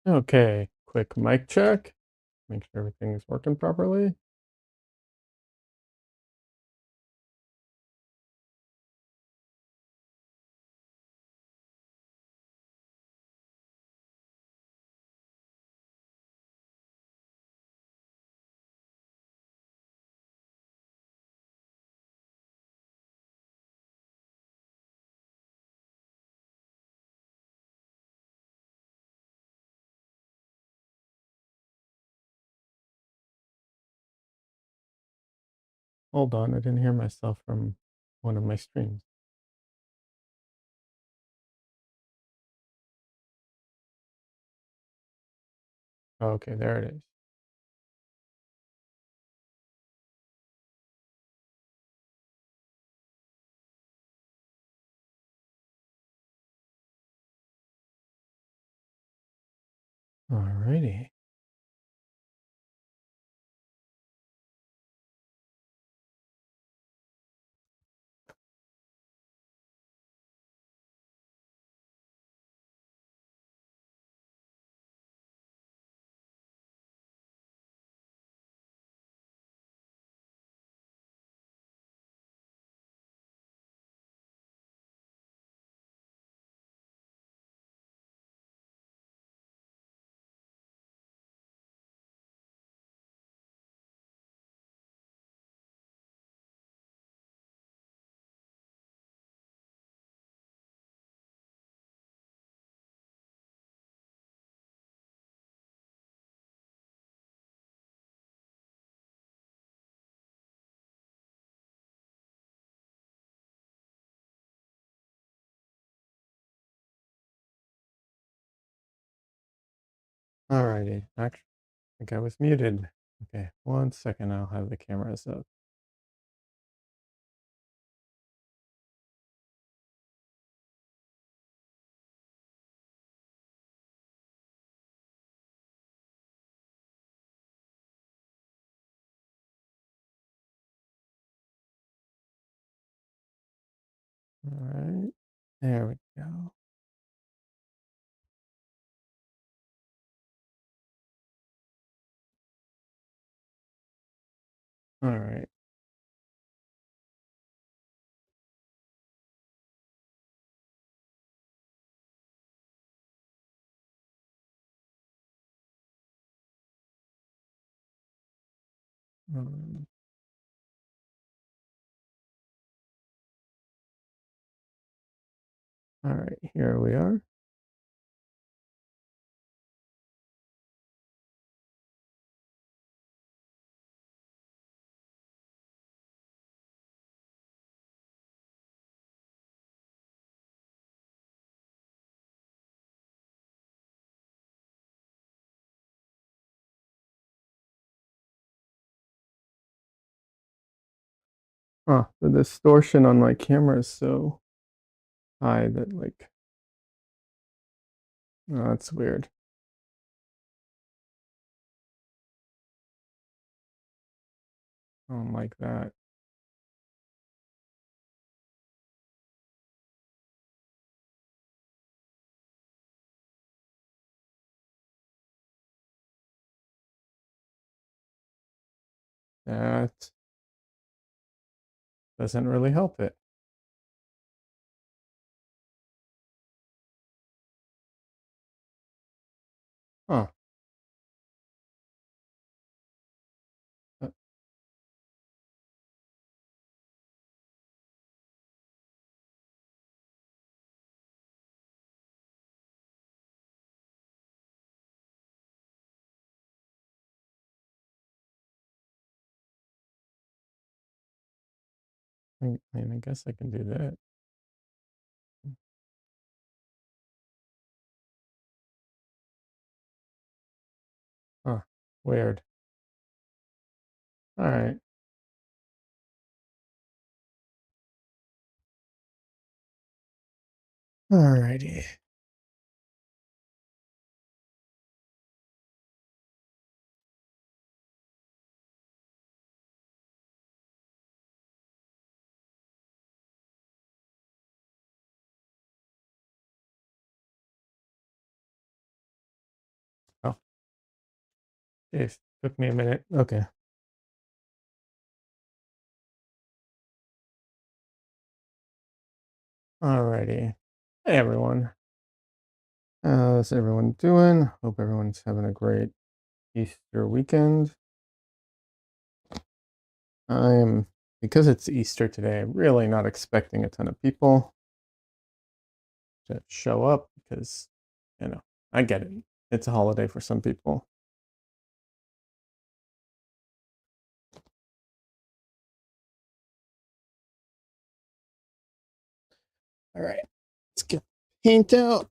Okay, quick mic check. Make sure everything is working properly. Hold on, I didn't hear myself from one of my streams. Okay, there it is. Alrighty. Alrighty. Actually, I think I was muted. Okay, 1 second. I'll have the cameras up. All right, there we go. All right. Um, all right, here we are. The distortion on my camera is so high that oh, that's weird. I don't like that. That doesn't really help it. Huh. Uh, I guess I can do that. Huh. Weird. All right. All righty. It took me a minute. Okay. Alrighty. Hey everyone. How's everyone doing? Hope everyone's having a great Easter weekend. I'm because it's Easter today, I'm really not expecting a ton of people to show up because, I get it. It's a holiday for some people. All right, let's get paint out.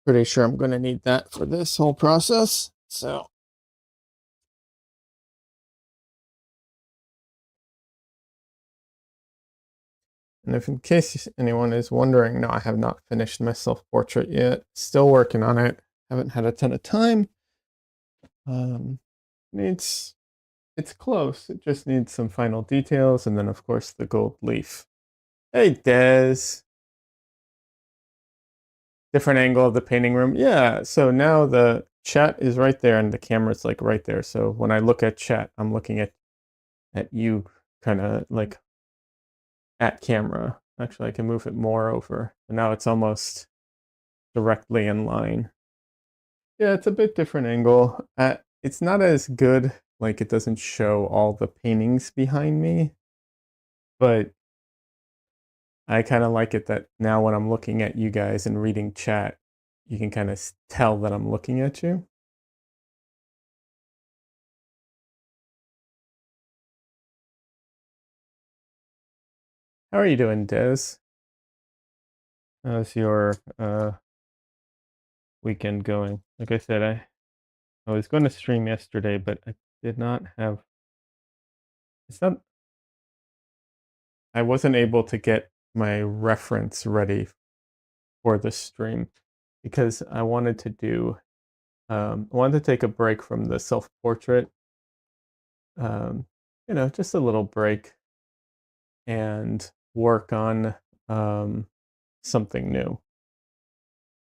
Pretty sure I'm going to need that for this whole process. So, and if in case anyone is wondering, no, I have not finished my self-portrait yet. Still working on it. Haven't had a ton of time. Um, needs it's close. It just needs some final details, and then of course the gold leaf. Hey, Des. Different angle of the painting room. Yeah. So now the chat is right there, and the camera's like right there. So when I look at chat, I'm looking at you, kind of like at camera. Actually, I can move it more over, and now it's almost directly in line. Yeah, it's a bit different angle. It's not as good. Like it doesn't show all the paintings behind me, but I kind of like it that now when I'm looking at you guys and reading chat, you can kind of tell that I'm looking at you. How are you doing, Des? How's your weekend going? Like I said, I was going to stream yesterday, but I did not have. It's not. I wasn't able to get my reference ready for the stream because I wanted to do. I wanted to take a break from the self portrait. Um, just a little break and work on um, something new.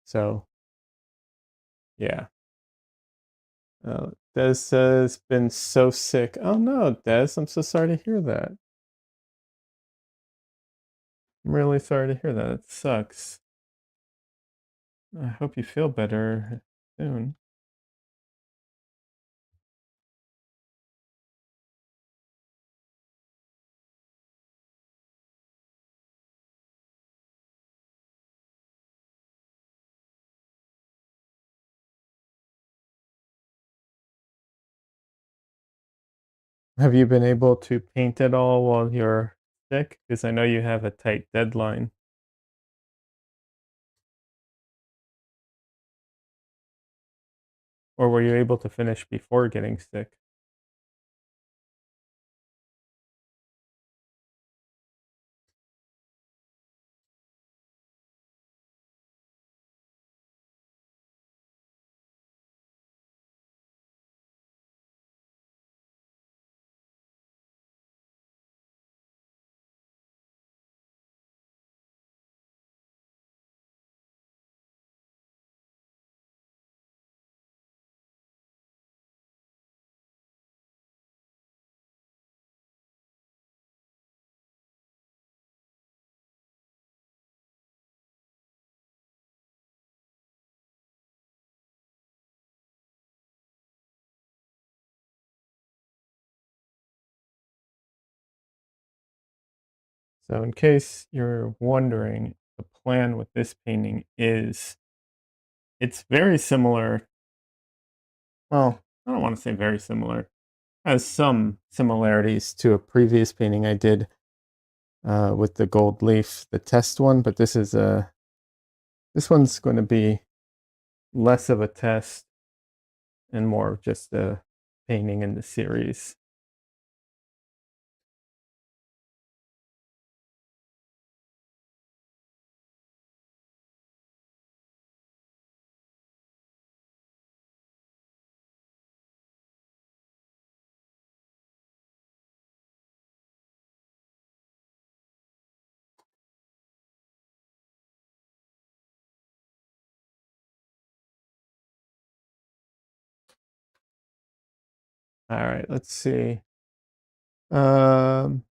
So yeah, Des has been so sick. Oh no, Des, I'm so sorry to hear that. I'm really sorry to hear that. It sucks. I hope you feel better soon. Have you been able to paint it all while you're sick? Because I know you have a tight deadline. Or were you able to finish before getting sick? So in case you're wondering, the plan with this painting is it's very similar. Well, I don't want to say very similar. Has some similarities to a previous painting I did with the gold leaf, the test one, but this one's going to be less of a test and more of just a painting in the series. All right, let's see. Um,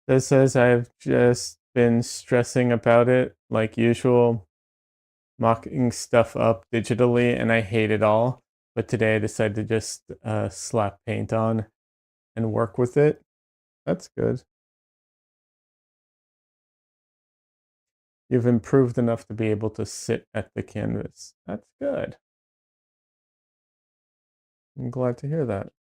this says I've just been stressing about it like usual, mocking stuff up digitally, and I hate it all. But today I decided to just slap paint on and work with it. That's good. You've improved enough to be able to sit at the canvas. That's good. I'm glad to hear that.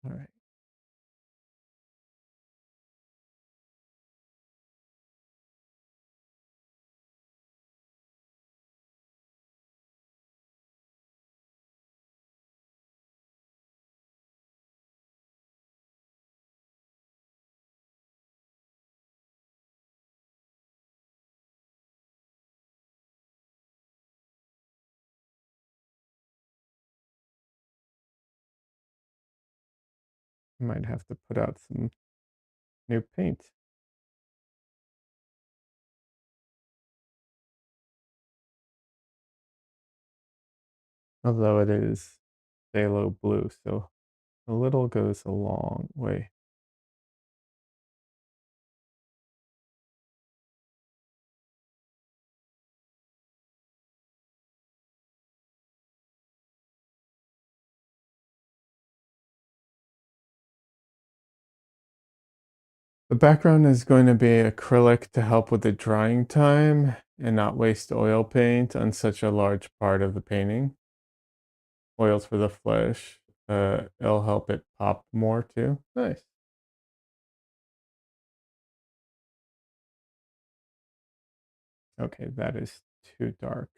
All right. I might have to put out some new paint. Although it is phthalo blue, so a little goes a long way. The background is going to be acrylic to help with the drying time and not waste oil paint on such a large part of the painting. Oils for the flesh. It'll help it pop more too. Nice. Okay, that is too dark.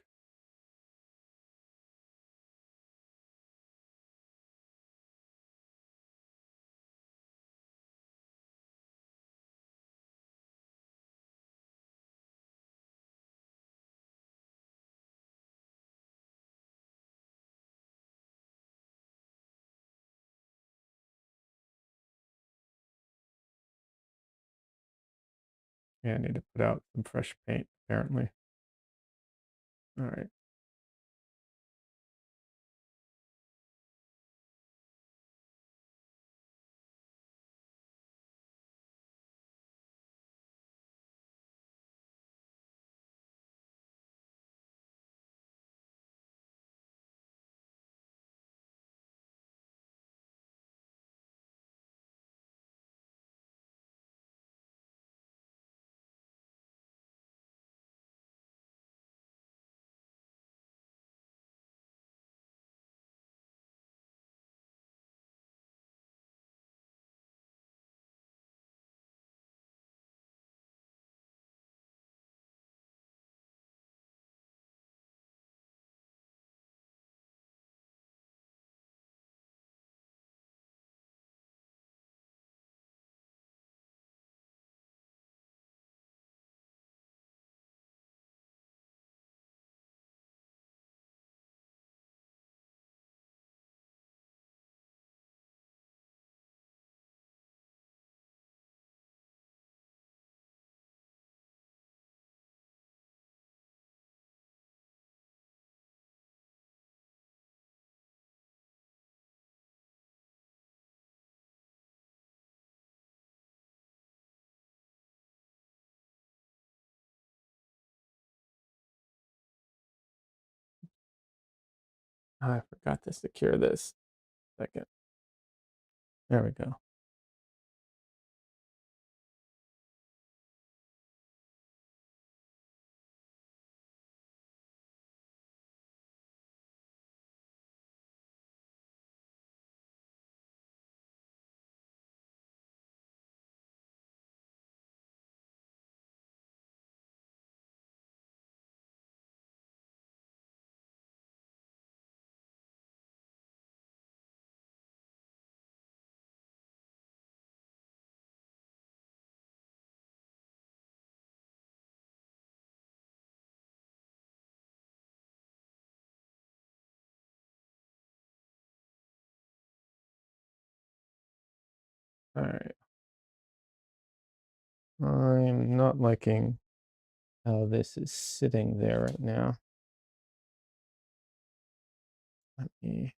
Yeah, I need to put out some fresh paint, apparently. All right. I forgot to secure this. Second. There we go. All right. I'm not liking how this is sitting there right now. Let me,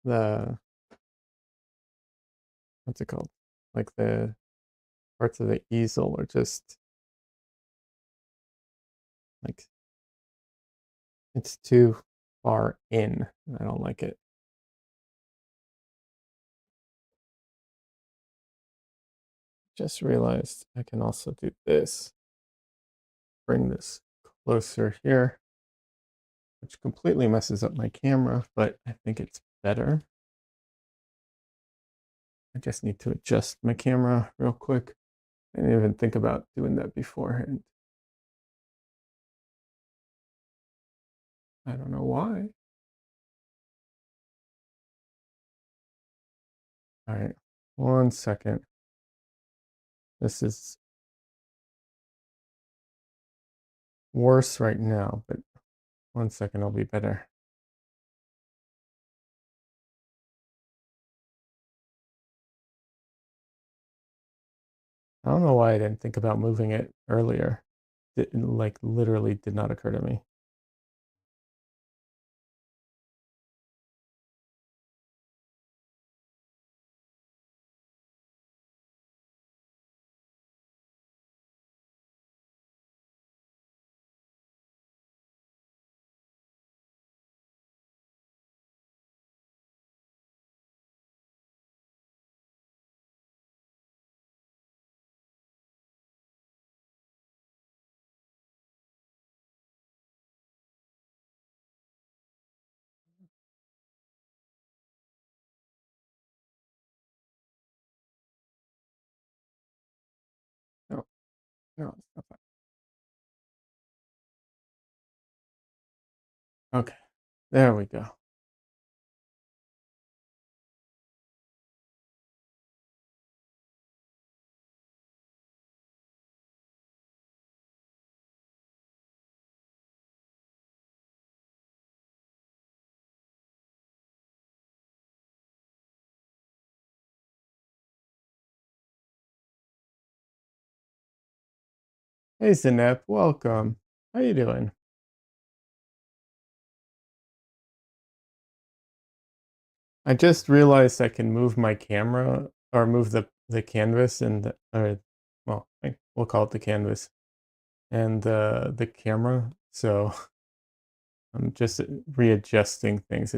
the, what's it called? Like the parts of the easel are just like, it's too far in. I don't like it. Just realized I can also do this. Bring this closer here, which completely messes up my camera, but I think it's better. I just need to adjust my camera real quick. I didn't even think about doing that beforehand. I don't know why. All right, 1 second. This is worse right now, but 1 second will be better. I don't know why I didn't think about moving it earlier. It like literally did not occur to me. No, no, it's not that. Okay, there we go. Hey, Zinep, welcome. How you doing? I just realized I can move my camera or move the canvas and or well, we'll call it the canvas and the camera. So I'm just readjusting things.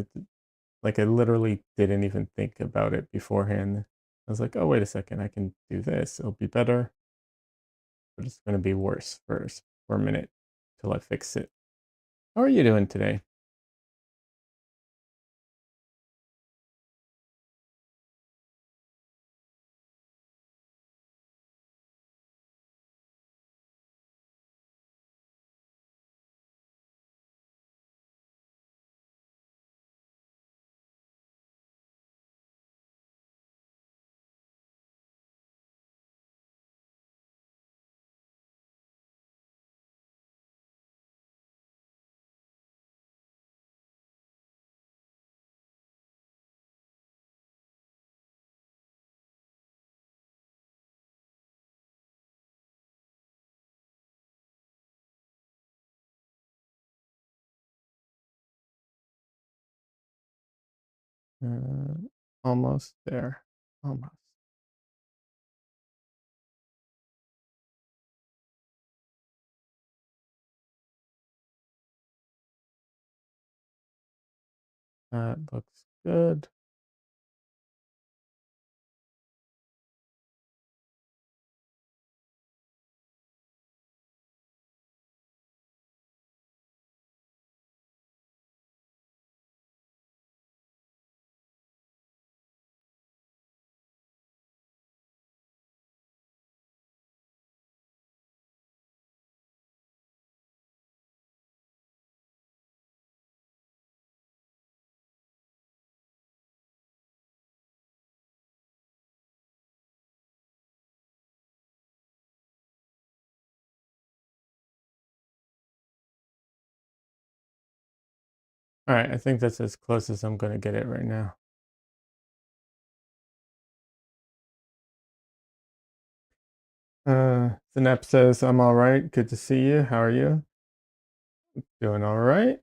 Like I literally didn't even think about it beforehand. I was like, oh wait a second, I can do this. It'll be better, but it's going to be worse first for a minute till I fix it. How are you doing today? Uh, Almost there. Almost. That looks good. All right, I think that's as close as I'm going to get it right now. Synap says, I'm all right. Good to see you. How are you? Doing all right.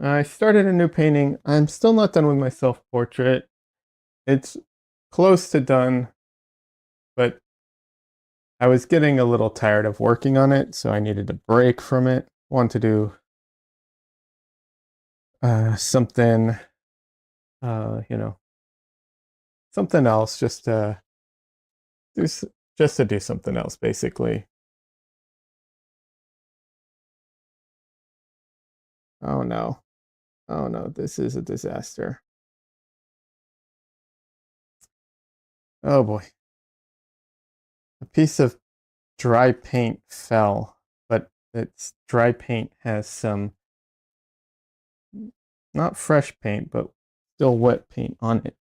I started a new painting. I'm still not done with my self-portrait. It's close to done, but I was getting a little tired of working on it, so I needed a break from it. Want to do something, you know, something else, do, just to do something else, basically. Oh no. Oh no, this is a disaster. Oh boy. A piece of dry paint fell, but its dry paint has some, not fresh paint, but still wet paint on it,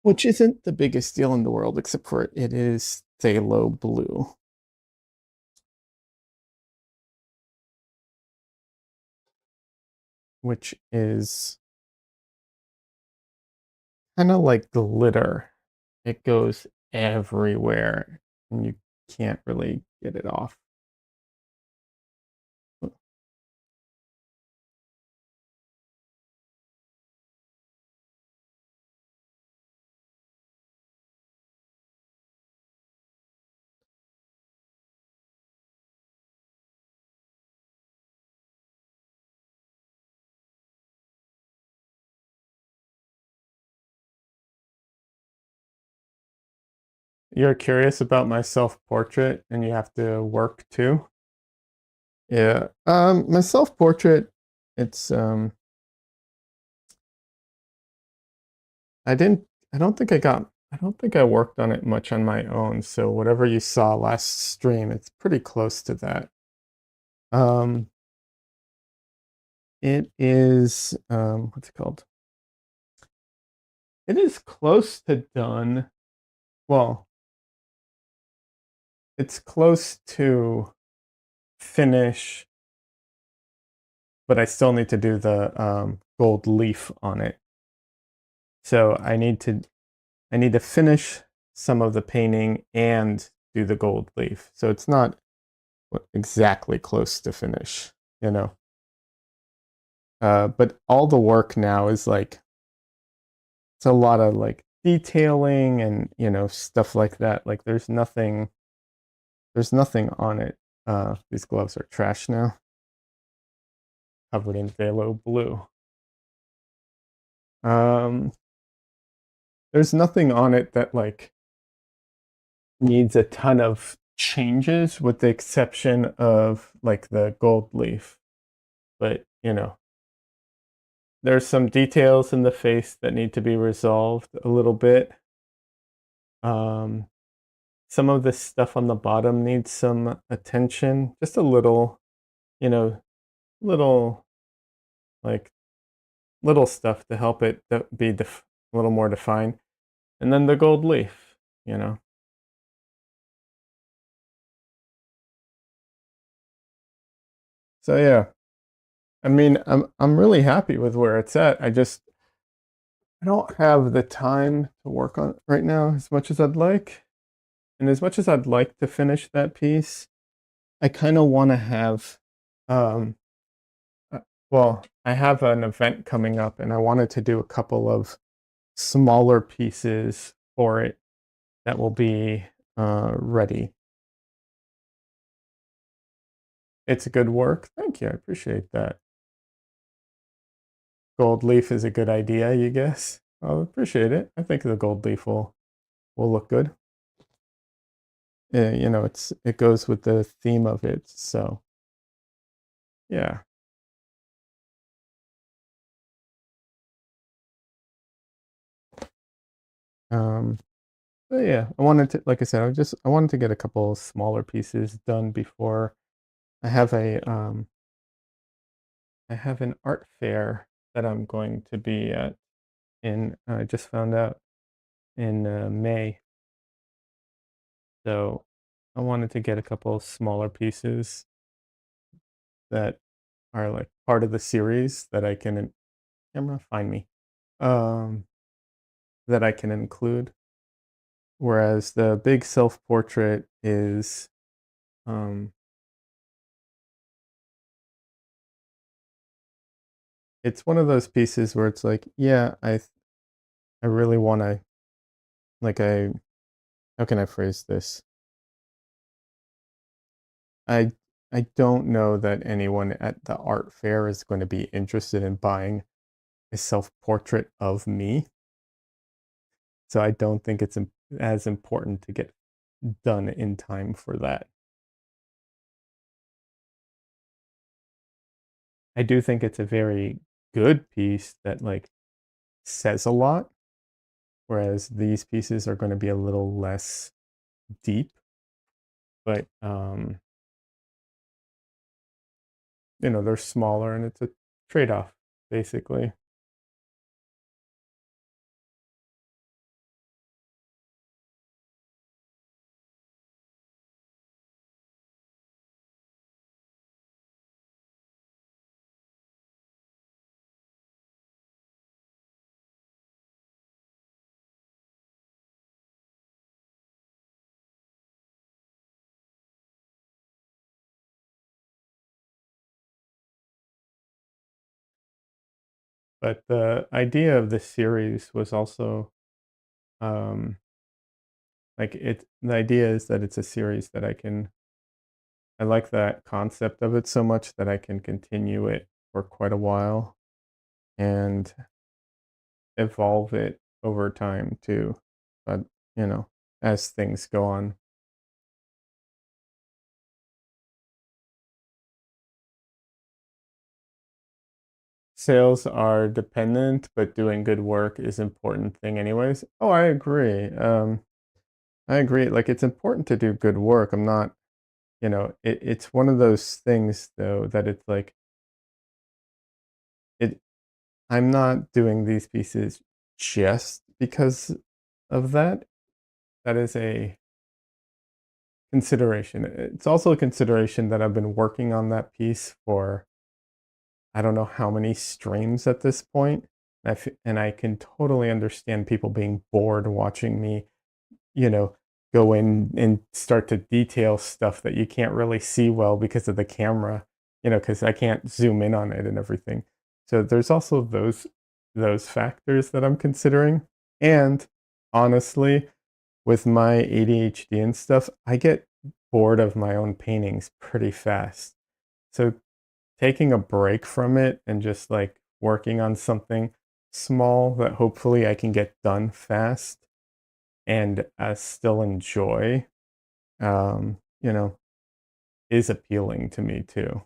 which isn't the biggest deal in the world, except for it is phthalo blue, which is kind of like glitter. It goes everywhere, and you can't really get it off. You're curious about my self-portrait, and you have to work too? Yeah. My self-portrait, it's I didn't I don't think I worked on it much on my own. So whatever you saw last stream, it's pretty close to that. Um it is what's it called? It is close to done. Well, it's close to finish, but I still need to do the gold leaf on it. So I need to finish some of the painting and do the gold leaf. So it's not exactly close to finish, you know. But all the work now is like it's a lot of like detailing and stuff like that. Like there's nothing on it. These gloves are trash now, covered in phthalo blue. Um, there's nothing on it that like needs a ton of changes, with the exception of like the gold leaf. But there's some details in the face that need to be resolved a little bit. Um, some of the stuff on the bottom needs some attention, just a little, you know, little like little stuff to help it be a little more defined. And then the gold leaf, you know. So yeah, I mean, I'm really happy with where it's at. I don't have the time to work on it right now as much as I'd like. And as much as I'd like to finish that piece, I kind of want to have, um, uh, well, I have an event coming up and I wanted to do a couple of smaller pieces for it that will be ready. It's a good work. Thank you. I appreciate that. Gold leaf is a good idea, you guess. I appreciate it. I think the gold leaf will look good. It goes with the theme of it. So yeah. Um, but yeah, I wanted to, like I said, I wanted to get a couple smaller pieces done before I have I have an art fair that I'm going to be at I just found out, in May. So I wanted to get a couple smaller pieces that are like part of the series that I can camera find me um, that I can include. Whereas the big self portrait is um, it's one of those pieces where it's like, yeah, I really want to like I how can I phrase this? I I don't know that anyone at the art fair is going to be interested in buying a self-portrait of me. So I don't think it's as important to get done in time for that. I do think it's a very good piece that like says a lot, whereas these pieces are going to be a little less deep, but they're smaller and it's a trade-off basically. But the idea of this series was also um the idea is that it's a series that I like that concept of it so much that I can continue it for quite a while and evolve it over time too. But, as things go on. Sales are dependent, but doing good work is important thing anyways. Oh, I agree. I agree. Like it's important to do good work. I'm not, it's one of those things though that it's like it I'm not doing these pieces just because of that. That is a consideration. It's also a consideration that I've been working on that piece for I don't know how many streams at this point. And I can totally understand people being bored watching me, you know, go in and start to detail stuff that you can't really see well because of the camera, because I can't zoom in on it and everything. So there's also those factors that I'm considering. And honestly, with my ADHD and stuff, I get bored of my own paintings pretty fast. So taking a break from it and just like working on something small that hopefully I can get done fast and still enjoy, um, you know, is appealing to me too.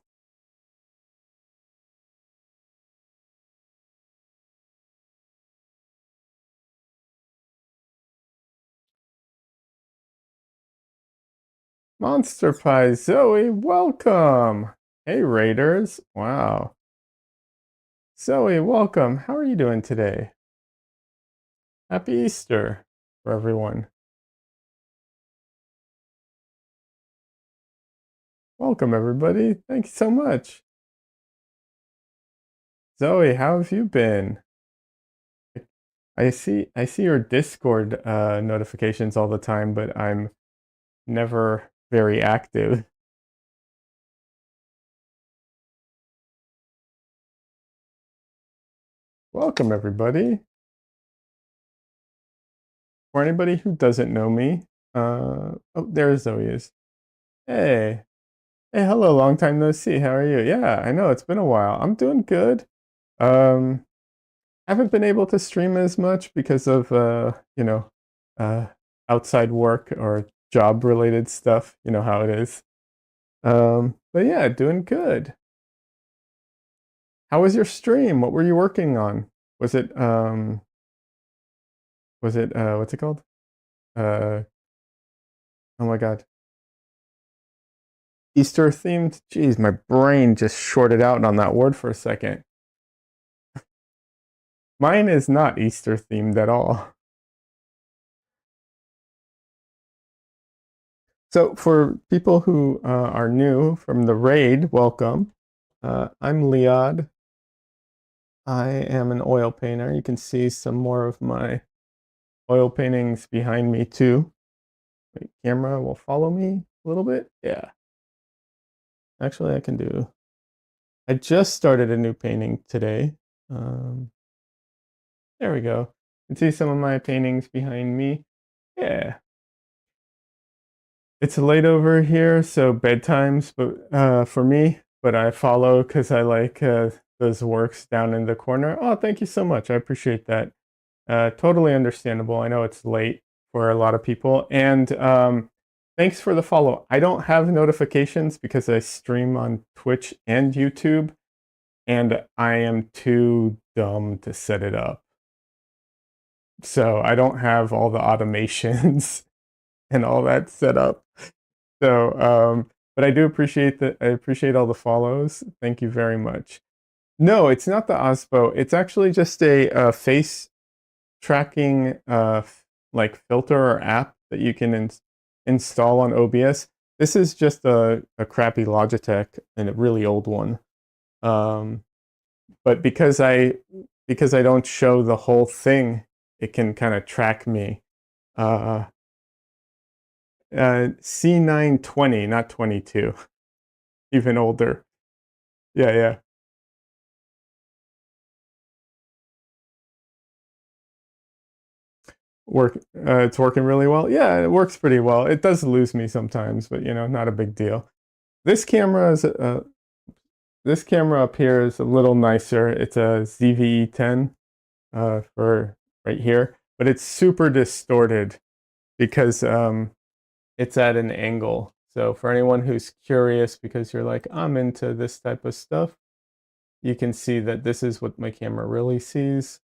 Monster Pie Zoe, welcome. Hey Raiders. Wow. Zoe, welcome. How are you doing today? Happy Easter for everyone. Welcome everybody. Thank you so much. Zoe, how have you been? I see your Discord notifications all the time, but I'm never very active. Welcome everybody. For anybody who doesn't know me, oh, there Zoe is. Hey, hey, hello, long time no see. How are you? Yeah, I know it's been a while. I'm doing good. Um, haven't been able to stream as much because of uh, outside work or job related stuff. You know how it is. But yeah, doing good. How was your stream? What were you working on? Was it what's it called? Uh, oh my God, Easter themed? Jeez, my brain just shorted out on that word for a second. Mine is not Easter themed at all. So for people who are new from the raid, welcome. I'm Liad. I am an oil painter. You can see some more of my oil paintings behind me too. Wait, camera will follow me a little bit. Yeah. Actually, I just started a new painting today. Um, there we go. You can see some of my paintings behind me. Yeah. It's late over here, so bedtimes, but for me, but I follow because I like those works down in the corner. Oh, thank you so much. I appreciate that. Totally understandable. I know it's late for a lot of people. And thanks for the follow. I don't have notifications because I stream on Twitch and YouTube, and I am too dumb to set it up. So I don't have all the automations and all that set up. So, but I do appreciate that. I appreciate all the follows. Thank you very much. No, it's not the OSPO. It's actually just a face tracking like filter or app that you can install on OBS. This is just a crappy Logitech and a really old one. But because I don't show the whole thing, it can kind of track me. Uh, C920, not 22, even older. Yeah, yeah. It's working really well. Yeah, it works pretty well. It does lose me sometimes, but not a big deal. This camera is this camera up here is a little nicer. It's a ZVE10 for right here, but it's super distorted because it's at an angle. So for anyone who's curious, because you're like, I'm into this type of stuff, you can see that this is what my camera really sees.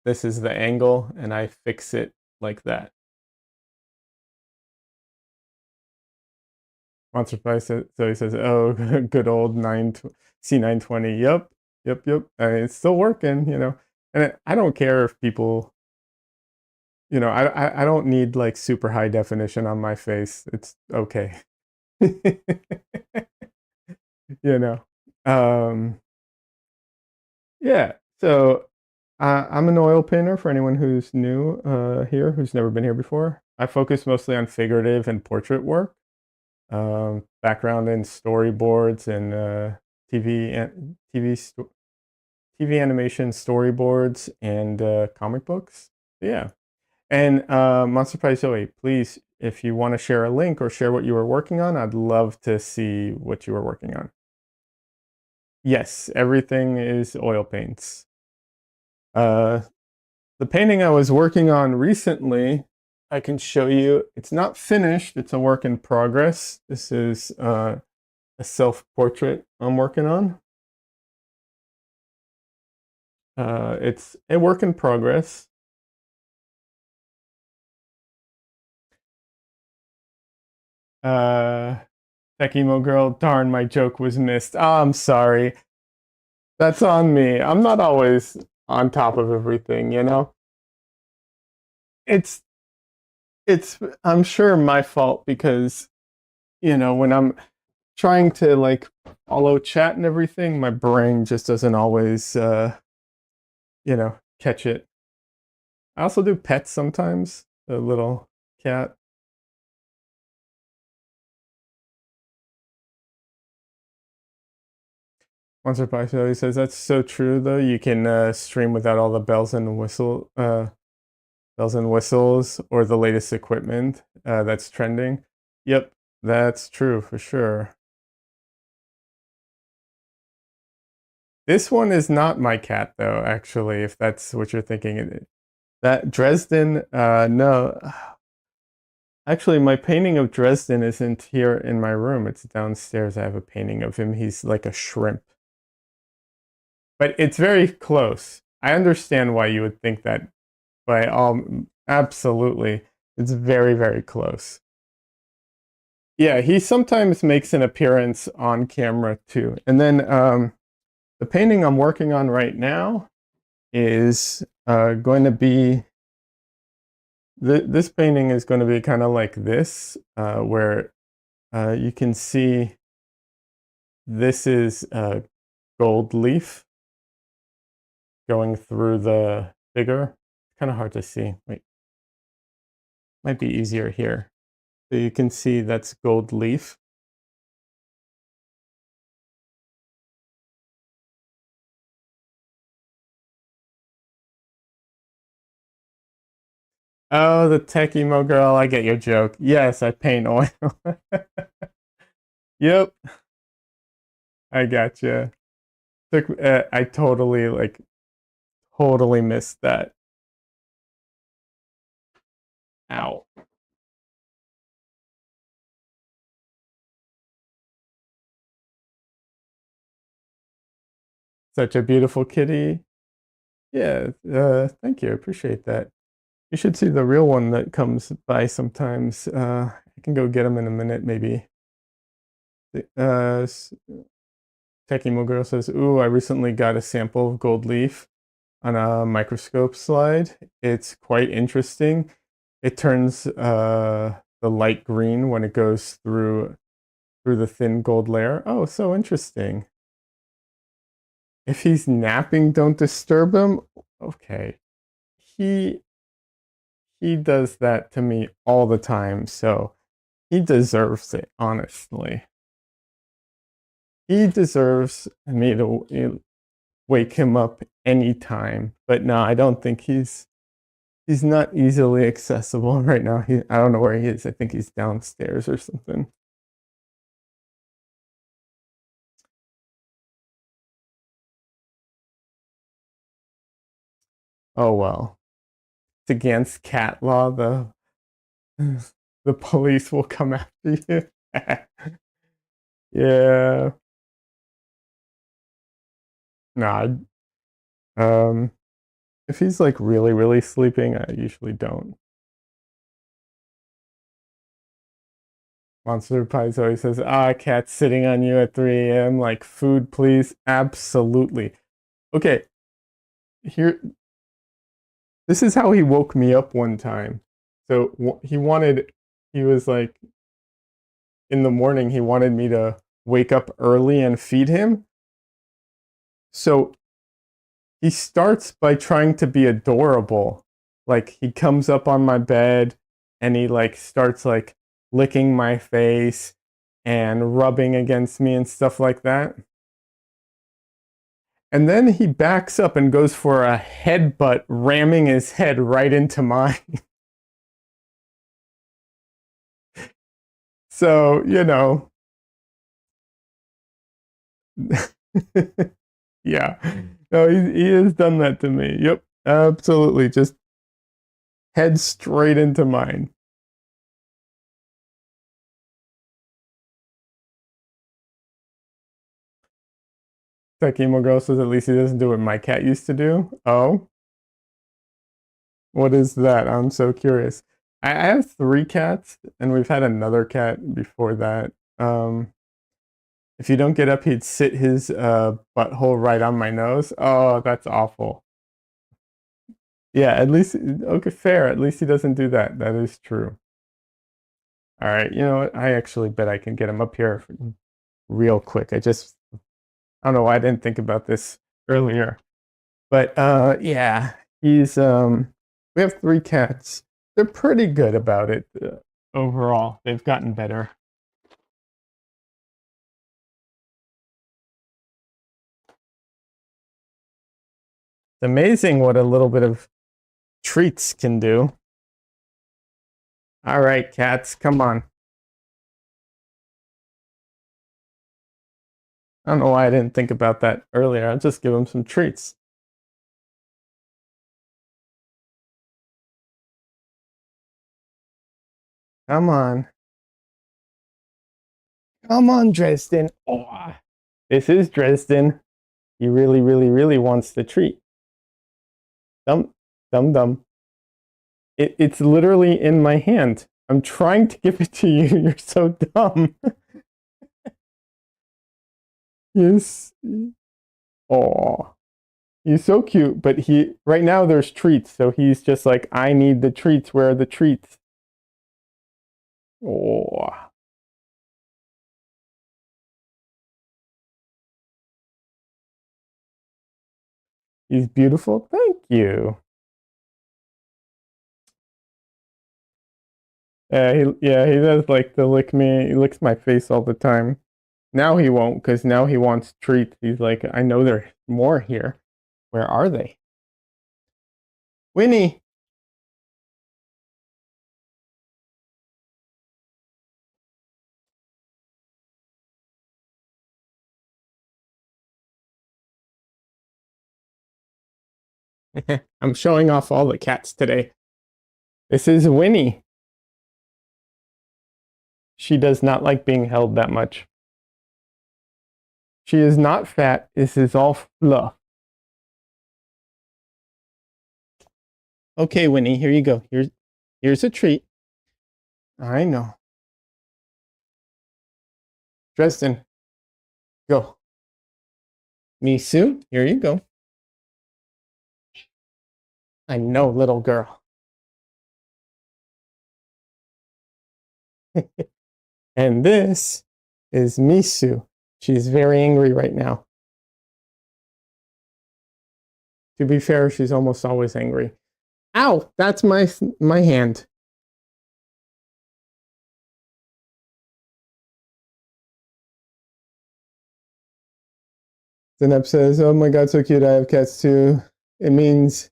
This is the angle, and I fix it like that. Monster Pie says, so he says, "Oh, good old C920. Yep, yep, yep. It's still working. And I don't care if people, I don't need like super high definition on my face. It's okay, you know. Um, yeah. So I'm an oil painter for anyone who's new here, who's never been here before. I focus mostly on figurative and portrait work. Background in storyboards and TV and TV animation storyboards and comic books. Yeah. And Monster Pie Zoe, please, if you want to share a link or share what you were working on, I'd love to see what you were working on. Yes, everything is oil paints. The painting I was working on recently, I can show you. It's not finished. It's a work in progress. This is a self-portrait I'm working on. It's a work in progress. Tech emo girl, darn, my joke was missed. Oh, I'm sorry. That's on me. I'm not always on top of everything. It's it's I'm sure my fault because when I'm trying to like follow chat and everything, my brain just doesn't always catch it. I also do pets sometimes. A little cat. Once or twice, he says that's so true though. You can stream without all the bells and whistles or the latest equipment that's trending. Yep, that's true for sure. This one is not my cat though, actually, if that's what you're thinking. That Dresden, no. Actually, my painting of Dresden isn't here in my room. It's downstairs. I have a painting of him. He's like a shrimp. But it's very close. I understand why you would think that by all absolutely. It's very, very close. Yeah, he sometimes makes an appearance on camera too. And then the painting I'm working on right now is going to be this painting is going to be kind of like this, where you can see this is a gold leaf going through the figure. Kind of hard to see. Wait, might be easier here. So you can see that's gold leaf. Oh, the tech emo girl. I get your joke. Yes, I paint oil. Yep, I gotcha. I totally totally missed that. Ow. Such a beautiful kitty. Yeah, thank you. I appreciate that. You should see the real one that comes by sometimes. I can go get him in a minute, maybe. Uh, Techie Girl says, "Ooh, I recently got a sample of gold leaf on a microscope slide. It's quite interesting. It turns the light green when it goes through the thin gold layer. Oh, so interesting. If he's napping, don't disturb him. Okay, he he does that to me all the time, so he deserves it. Honestly, he deserves me to wake him up anytime. But no, I don't think he's not easily accessible right now. I don't know where he is. I think he's downstairs or something. Oh well. It's against cat law. The police will come after you. Yeah. Nah. Um if he's like really, really sleeping, I usually don't. Monster Pies always says, ah, cat's sitting on you at 3 a.m. Like, food, please. Absolutely. Okay, here, this is how he woke me up one time. So he was like, in the morning, he wanted me to wake up early and feed him. So he starts by trying to be adorable. Like, he comes up on my bed and he like starts like licking my face and rubbing against me and stuff like that. And then he backs up and goes for a headbutt, ramming his head right into mine. So, yeah. No, he has done that to me. Yep, absolutely. Just head straight into mine. Takimo says at least he doesn't do what my cat used to do. Oh, what is that? I'm so curious. I have 3 cats, and we've had another cat before that. If you don't get up, he'd sit his butthole right on my nose. Oh, that's awful. Yeah, at least, okay, fair. At least he doesn't do that. That is true. All right, you know what? I actually bet I can get him up here real quick. I don't know why I didn't think about this earlier. But yeah, we have 3 cats. They're pretty good about it overall. They've gotten better. It's amazing what a little bit of treats can do. All right, cats, come on. I don't know why I didn't think about that earlier. I'll just give them some treats. Come on. Come on, Dresden. Oh, this is Dresden. He really, really, really wants the treat. Dum, dum, dum. It's literally in my hand. I'm trying to give it to you. You're so dumb. Yes. Oh, he's so cute. But right now there's treats, so he's just like, I need the treats. Where are the treats? Oh, He's beautiful. Thank you. He does like to lick me. He licks my face all the time. Now he won't, because now he wants treats. He's like, I know there's more here. Where are they? Winnie! I'm showing off all the cats today. This is Winnie. She does not like being held that much. She is not fat. This is all fluff. Okay, Winnie, here you go. Here's a treat. I know. Dresden, go. Misu, here you go. I know, little girl. And this is Misu. She's very angry right now. To be fair, she's almost always angry. Ow! That's my hand. Zenep says, "Oh my god, so cute. I have cats too." It means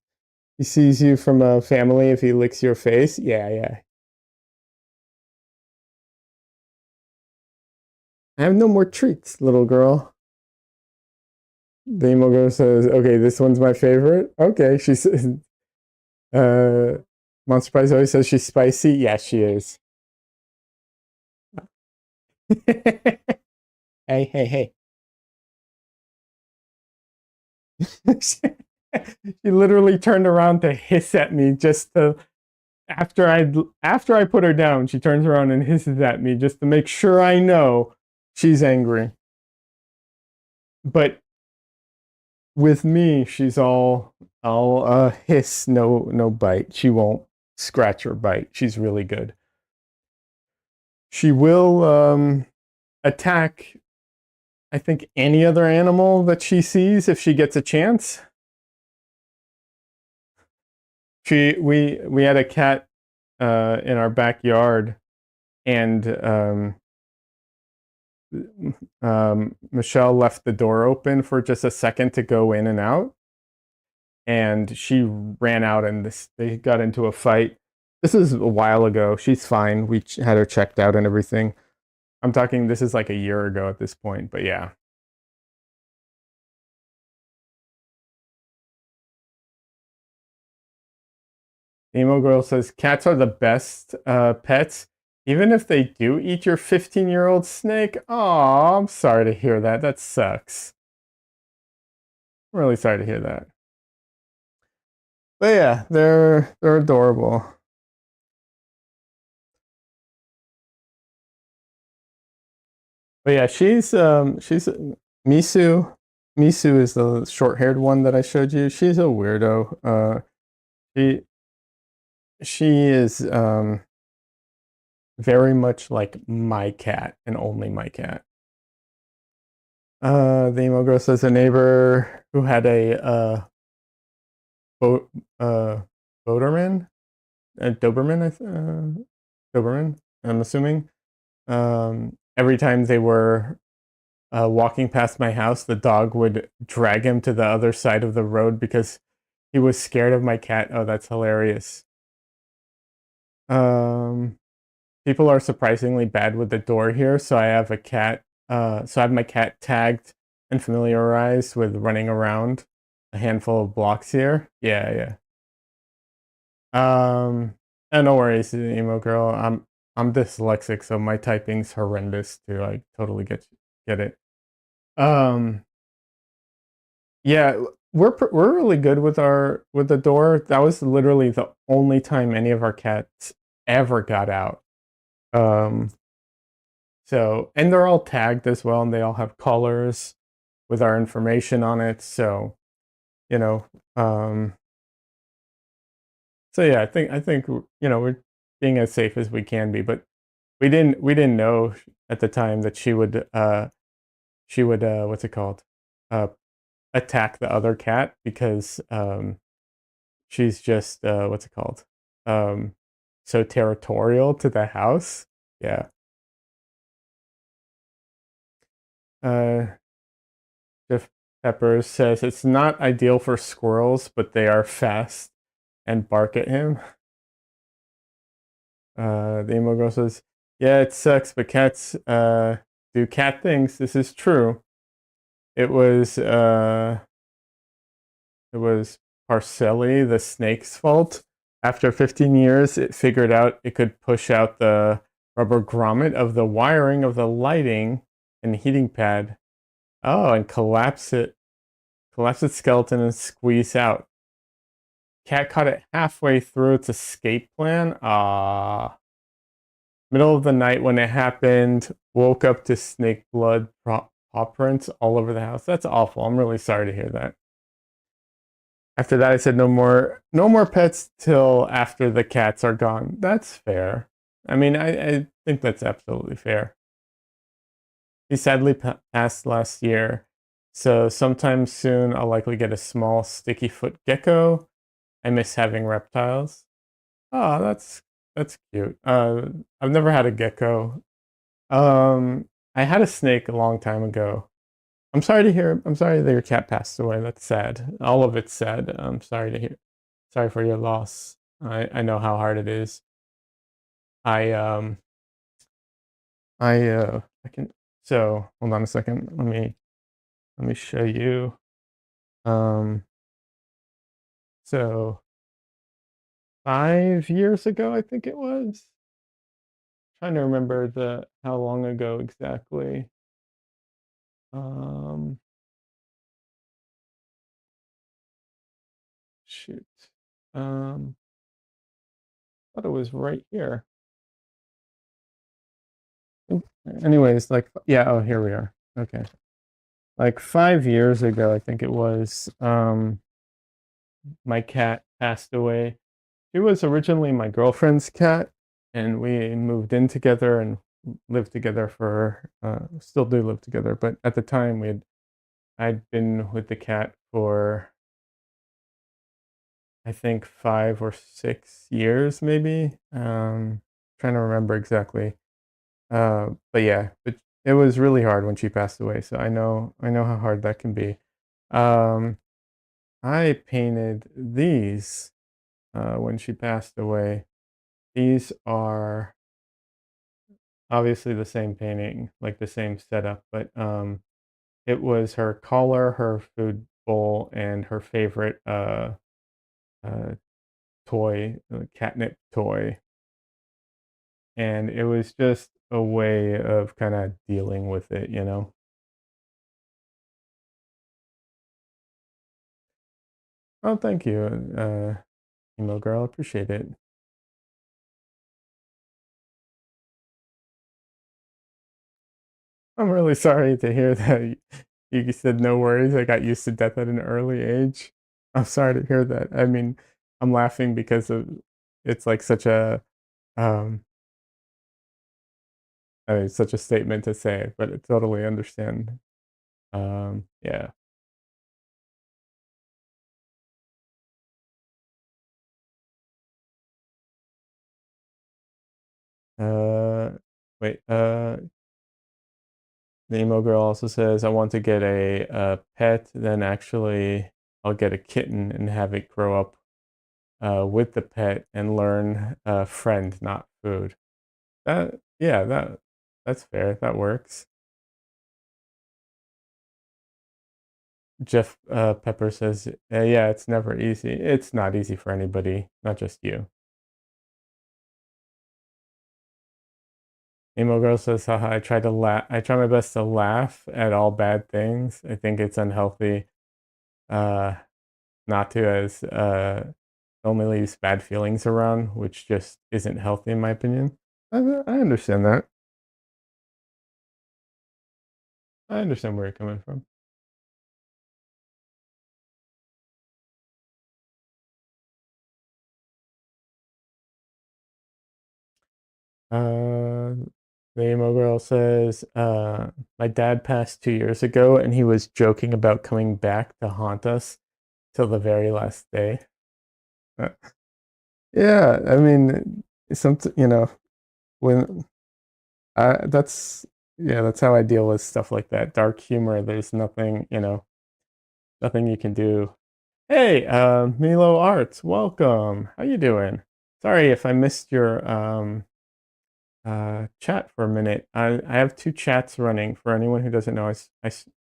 he sees you from a family if he licks your face. Yeah. I have no more treats, little girl. The emo girl says, "Okay, this one's my favorite." Okay, she says, Monster Prize always says she's spicy. Yeah, she is. Hey. She literally turned around to hiss at me just to after I put her down, she turns around and hisses at me just to make sure I know she's angry. But with me, she's all hiss, no bite. She won't scratch or bite. She's really good. She will attack, I think, any other animal that she sees if she gets a chance. We had a cat in our backyard, and Michelle left the door open for just a second to go in and out, and she ran out, and they got into a fight. This is a while ago. She's fine. We had her checked out and everything. I'm talking, this is like a year ago at this point, but yeah. Emo Girl says cats are the best pets, even if they do eat your 15-year-old snake. Oh, I'm sorry to hear that. That sucks. I'm really sorry to hear that. But yeah, they're adorable. But yeah, she's Misu. Misu is the short-haired one that I showed you. She's a weirdo. She she is very much like my cat and only my cat. The emo girl says a neighbor who had a boat Boderman, Doberman. I'm assuming. Every time they were walking past my house, the dog would drag him to the other side of the road because he was scared of my cat. Oh, that's hilarious. People are surprisingly bad with the door here, so I have a cat. So I have my cat tagged and familiarized with running around a handful of blocks here. Yeah. And no worries, emo girl. I'm dyslexic, so my typing's horrendous too. I totally get it. Um, yeah, we're really good with the door. That was literally the only time any of our cats ever got out. Um, so and they're all tagged as well, and they all have collars with our information on it. So you know, um, so yeah, I think we're being as safe as we can be, but we didn't know at the time that she would what's it called? attack the other cat because she's just what's it called? Um, so territorial to the house. Yeah. Uh, Jeff Peppers says it's not ideal for squirrels, but they are fast and bark at him. The emo girl says, "Yeah, it sucks, but cats do cat things. This is true." It was uh, it was Parcelli, the snake's fault. After 15 years, it figured out it could push out the rubber grommet of the wiring of the lighting and heating pad. Oh, and collapse its skeleton and squeeze out. Cat caught it halfway through its escape plan. Ah. Middle of the night when it happened, woke up to snake blood paw prints all over the house. That's awful. I'm really sorry to hear that. After that, I said no more pets till after the cats are gone. That's fair. I mean, I think that's absolutely fair. He sadly passed last year, so sometime soon I'll likely get a small sticky foot gecko. I miss having reptiles. Oh, that's cute. I've never had a gecko. I had a snake a long time ago. I'm sorry to hear. I'm sorry that your cat passed away. That's sad. All of it's sad. I'm sorry to hear. Sorry for your loss. I know how hard it is. I I can. So hold on a second. Let me show you. Um, so 5 years ago, I think it was. Trying to remember the how long ago exactly. Um, shoot. Um, thought it was right here. Anyways, like yeah, oh here we are. Okay. Like 5 years ago, I think it was, my cat passed away. She was originally my girlfriend's cat, and we moved in together and lived together for still do live together, but at the time I'd been with the cat for I think 5 or 6 years maybe. Trying to remember exactly. But yeah, but it was really hard when she passed away, so I know how hard that can be. Um, I painted these when she passed away. These are obviously the same painting, like the same setup, but it was her collar, her food bowl, and her favorite uh, toy, catnip toy, and it was just a way of kind of dealing with it, you know. Oh, thank you, emo girl. Appreciate it. I'm really sorry to hear that you said no worries. I got used to death at an early age. I'm sorry to hear that. I mean, I'm laughing because of it's like such a um I mean, such a statement to say, but I totally understand. Yeah. Uh, wait. The emo girl also says, "I want to get a pet. Then actually, I'll get a kitten and have it grow up with the pet and learn friend, not food." Yeah, that's fair. That works. Jeff Pepper says, "Yeah, it's never easy. It's not easy for anybody, not just you." Emo girl says, "Haha, I try to laugh. I try my best to laugh at all bad things. I think it's unhealthy uh, not to, as only leaves bad feelings around, which just isn't healthy in my opinion." I understand that. I understand where you're coming from. Uh, The emo girl says, my dad passed 2 years ago and he was joking about coming back to haunt us till the very last day. Uh, yeah, I mean, when that's yeah, that's how I deal with stuff like that. Dark humor, there's nothing you can do. Hey, Milo Arts, welcome. How you doing? Sorry if I missed your chat for a minute. I have two chats running. For anyone who doesn't know,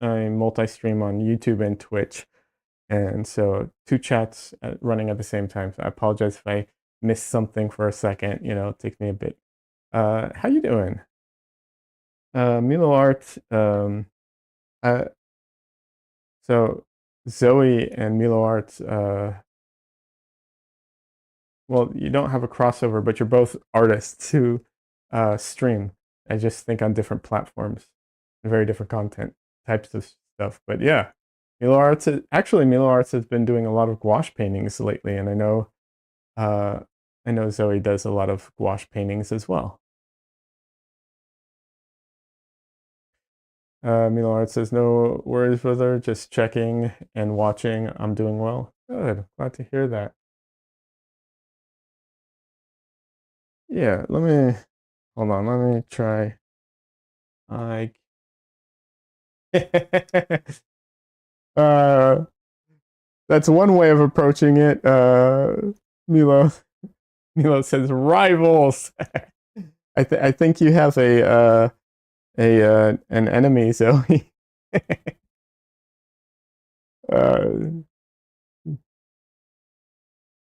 I multi-stream on YouTube and Twitch, and so two chats running at the same time. So I apologize if I missed something for a second. It takes me a bit. How you doing? Milo Art. Uh, so Zoe and Milo Art. Well, you don't have a crossover, but you're both artists who stream. I just think on different platforms, very different content types of stuff. But yeah, Milo Arts has been doing a lot of gouache paintings lately, and uh, I know Zoe does a lot of gouache paintings as well. Milo Arts says no worries, brother. Just checking and watching. I'm doing well. Good. Glad to hear that. Yeah, let me hold on. Let me try. I uh, that's one way of approaching it. Milo Milo says rivals. I think you have an enemy, Zoe. uh,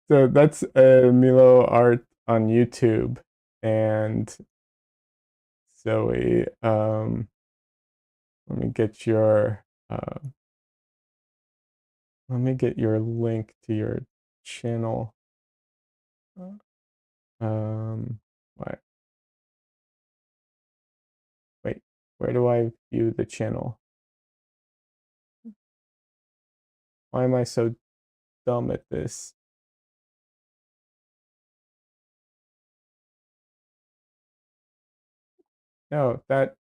so that's Milo art on YouTube, and Zoe. Let me get your link to your channel. What? Wait, where do I view the channel? Why am I so dumb at this? No, that's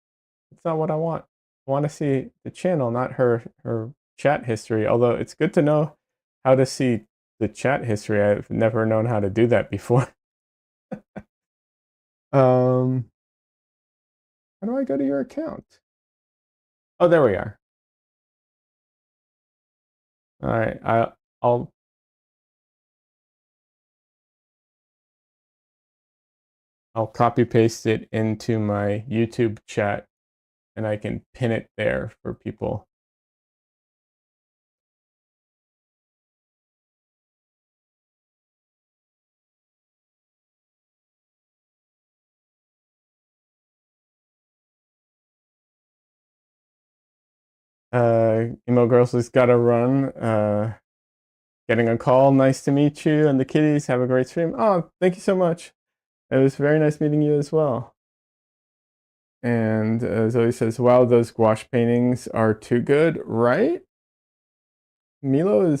not what I want. I want to see the channel, not her chat history. Although it's good to know how to see the chat history. I've never known how to do that before. um, how do I go to your account? Oh, there we are. All right, I'll I'll copy paste it into my YouTube chat, and I can pin it there for people. Emo Girls has got to run. Getting a call. Nice to meet you. And the kitties, have a great stream. Oh, thank you so much. It was very nice meeting you as well. And Zoe says, wow, those gouache paintings are too good, right? Milo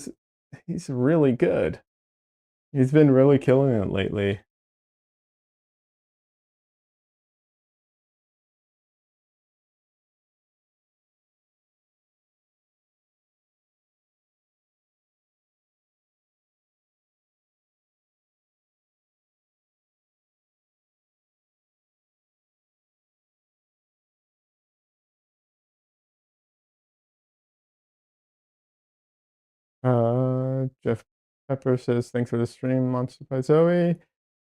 he's really good. He's been really killing it lately. Jeff Pepper says, thanks for the stream, Monster by Zoe.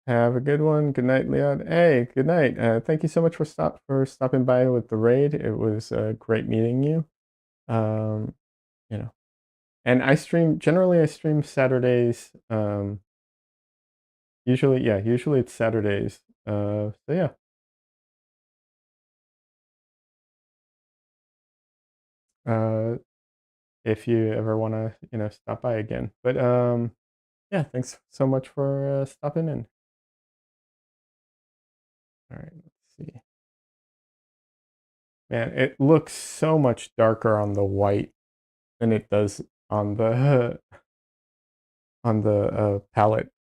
Have a good one. Good night, Leon. Hey, good night. Thank you so much for stopping by with the raid. It was great meeting you. Um, you know, and generally I stream Saturdays. Usually it's Saturdays. So yeah. If you ever want to, stop by again. But yeah, thanks so much for stopping in. All right, let's see. Man, it looks so much darker on the white than it does on the on the palette.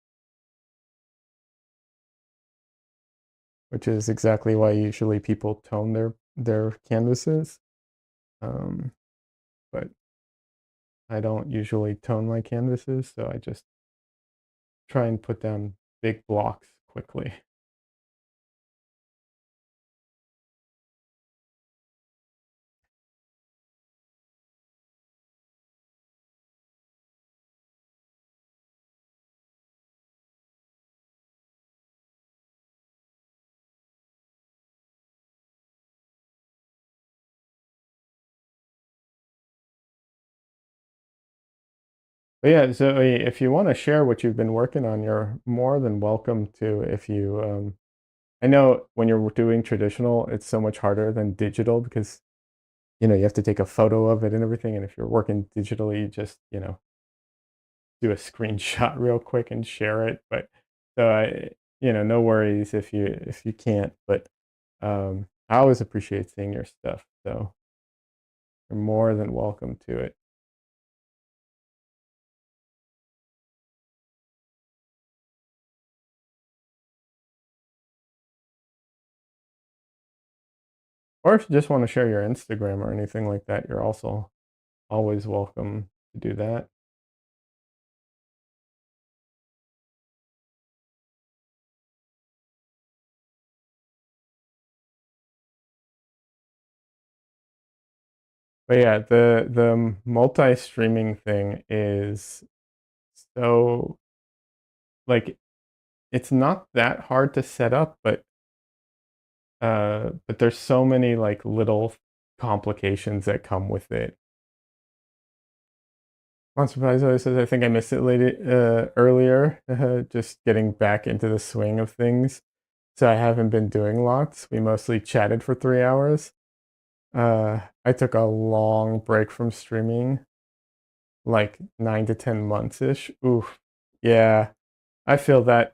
which is exactly why usually people tone their canvases. Um, but I don't usually tone my canvases, so I just try and put down big blocks quickly. But yeah, so if you want to share what you've been working on, you're more than welcome to. If you, I know when you're doing traditional, it's so much harder than digital because you have to take a photo of it and everything. And if you're working digitally, you just do a screenshot real quick and share it. But so no worries if you can't. But I always appreciate seeing your stuff, so you're more than welcome to it. Or if you just want to share your Instagram or anything like that, you're also always welcome to do that. But yeah, the multi-streaming thing is so like it's not that hard to set up, but there's so many like little complications that come with it. Unsurprisingly, says I think I missed it earlier. Just getting back into the swing of things. So I haven't been doing lots. We mostly chatted for 3 hours. I took a long break from streaming, like 9 to 10 months ish. Oof. Yeah, I feel that.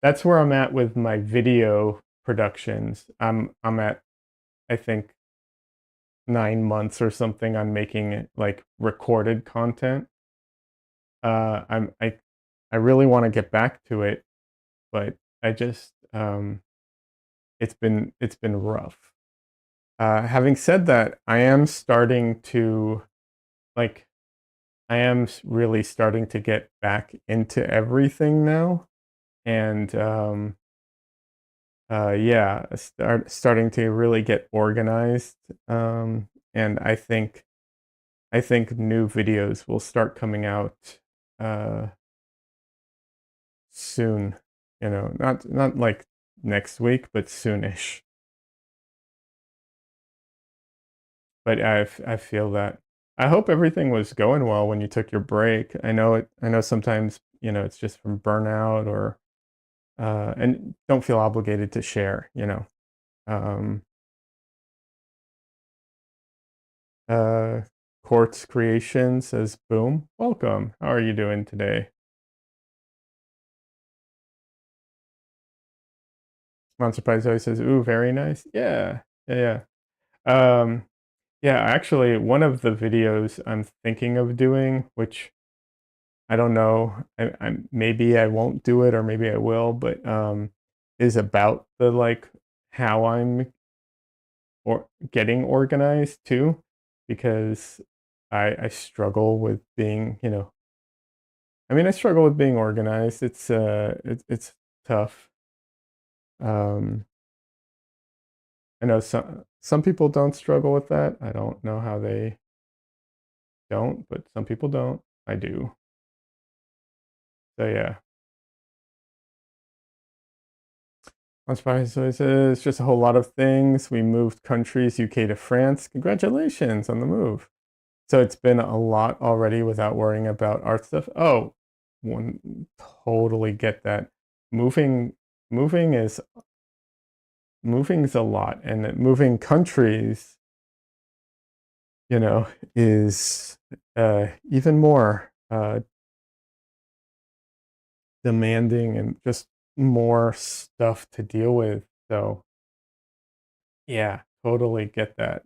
That's where I'm at with my video productions. I'm at I think 9 months or something on making like recorded content. I really want to get back to it, but I just it's been rough. Having said that, I am starting to like really starting to get back into everything now, and yeah, starting to really get organized. And I think new videos will start coming out uh, soon. Not like next week, but soonish. But I feel that. I hope everything was going well when you took your break. I know sometimes it's just from burnout or and don't feel obligated to share. Um, uh, Quartz Creation says, "Boom, welcome. How are you doing today?" Not surprised. Always says, "Ooh, very nice." Yeah, yeah, yeah. Yeah, actually, one of the videos I'm thinking of doing, which I don't know, maybe I won't do it or maybe I will, but is about the like how I'm or getting organized too, because I struggle with being, I struggle with being organized. It's tough. Um, I know some people don't struggle with that. I don't know how they don't, but some people don't. I do. So yeah. On Spotify, so it says it's just a whole lot of things. We moved countries, UK to France. Congratulations on the move. So it's been a lot already without worrying about art stuff. Oh, one totally get that. Moving moving is moving's a lot, and moving countries, is even more demanding and just more stuff to deal with. So yeah, totally get that.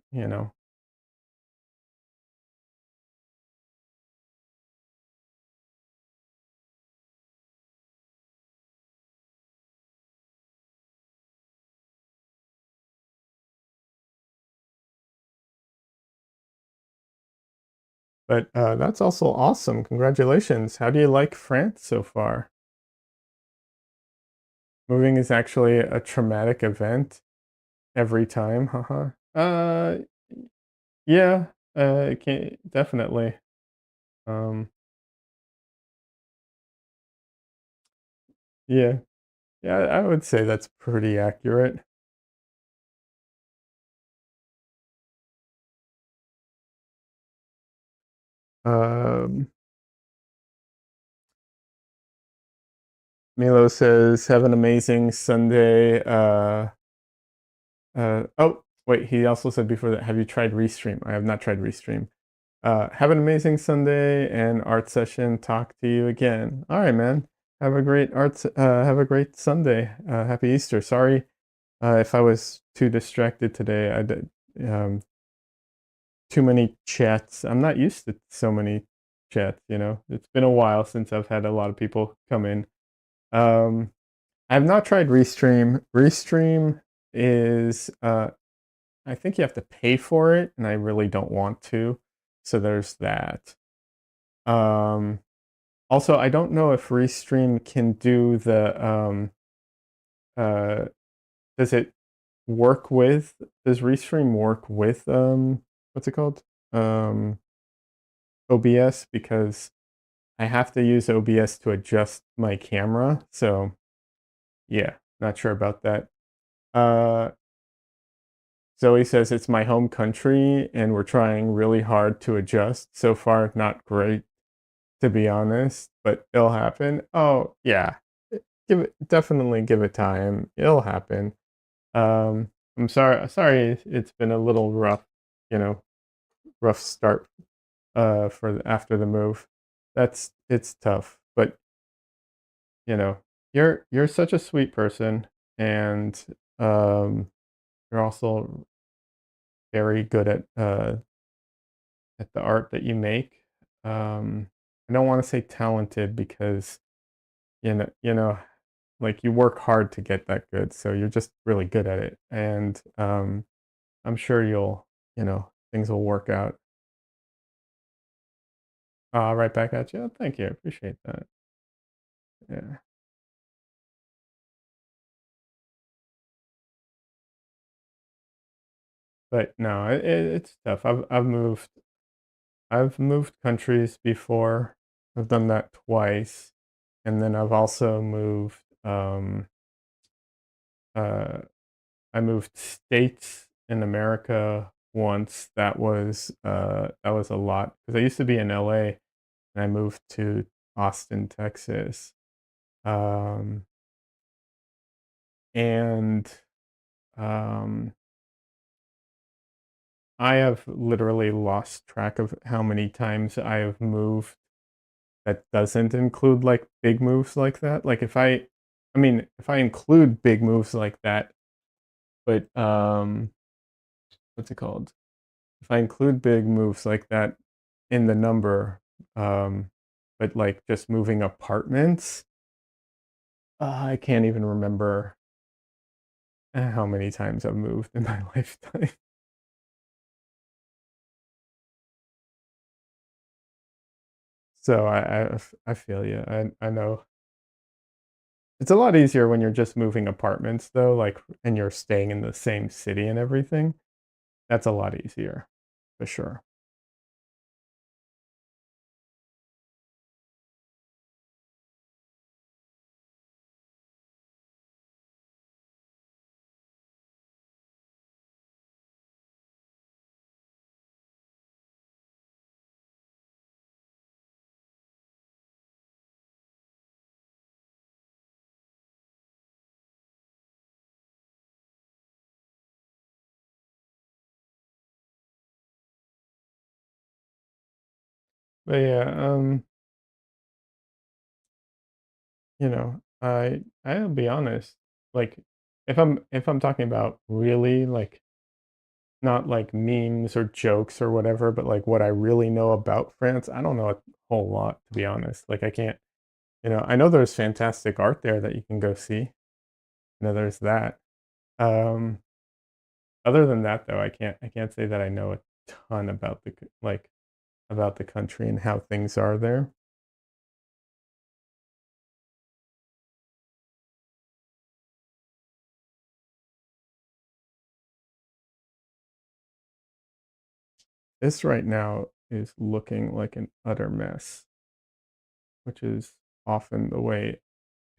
But that's also awesome. Congratulations. How do you like France so far? Moving is actually a traumatic event every time. Haha. Yeah. It can definitely. Um, yeah. Yeah. I would say that's pretty accurate. Um, Milo says, "Have an amazing Sunday." Oh, wait. He also said before that, "Have you tried Restream?" I have not tried Restream. Have an amazing Sunday and art session. Talk to you again. All right, man. Have a great have a great Sunday. Happy Easter. Sorry if I was too distracted today. I did too many chats. I'm not used to so many chats. It's been a while since I've had a lot of people come in. Um, I have not tried Restream. Restream is I think you have to pay for it, and I really don't want to. So there's that. Um, Also, I don't know if Restream can do uh, does it does Restream work with, what's it called? Um, OBS, because I have to use OBS to adjust my camera. So yeah, not sure about that. Uh, Zoe says it's my home country and we're trying really hard to adjust. So far, not great, to be honest, but it'll happen. Oh, yeah. Definitely give it time. It'll happen. I'm sorry it's been a little rough, you know, rough start after the move. It's tough, but you're such a sweet person, and um you're also very good at the art that you make. I don't want to say talented because like you work hard to get that good, so you're just really good at it, and I'm sure things will work out. Right back at you. Thank you. I appreciate that. Yeah, but no, it's tough. I've moved countries before. I've done that twice, and then I've also moved. Uh, I moved states in America once. That was a lot because I used to be in LA and I moved to Austin, Texas. Um, and um, I have literally lost track of how many times I have moved that doesn't include like big moves like that. Like if I include big moves like that, but what's it called? If I include big moves like that in the number, um, but like just moving apartments, I can't even remember how many times I've moved in my lifetime. So I feel you. I know it's a lot easier when you're just moving apartments though, like and you're staying in the same city and everything. That's a lot easier for sure. But yeah, I'll be honest. Like if I'm talking about really like not like memes or jokes or whatever, but like what I really know about France, I don't know a whole lot to be honest. Like I can't, I know there's fantastic art there that you can go see. There's that. Um, Other than that though, I can't say that I know a ton about like about the country and how things are there. This right now is looking like an utter mess, which is often the way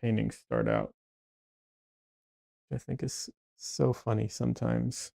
paintings start out. I think is so funny sometimes.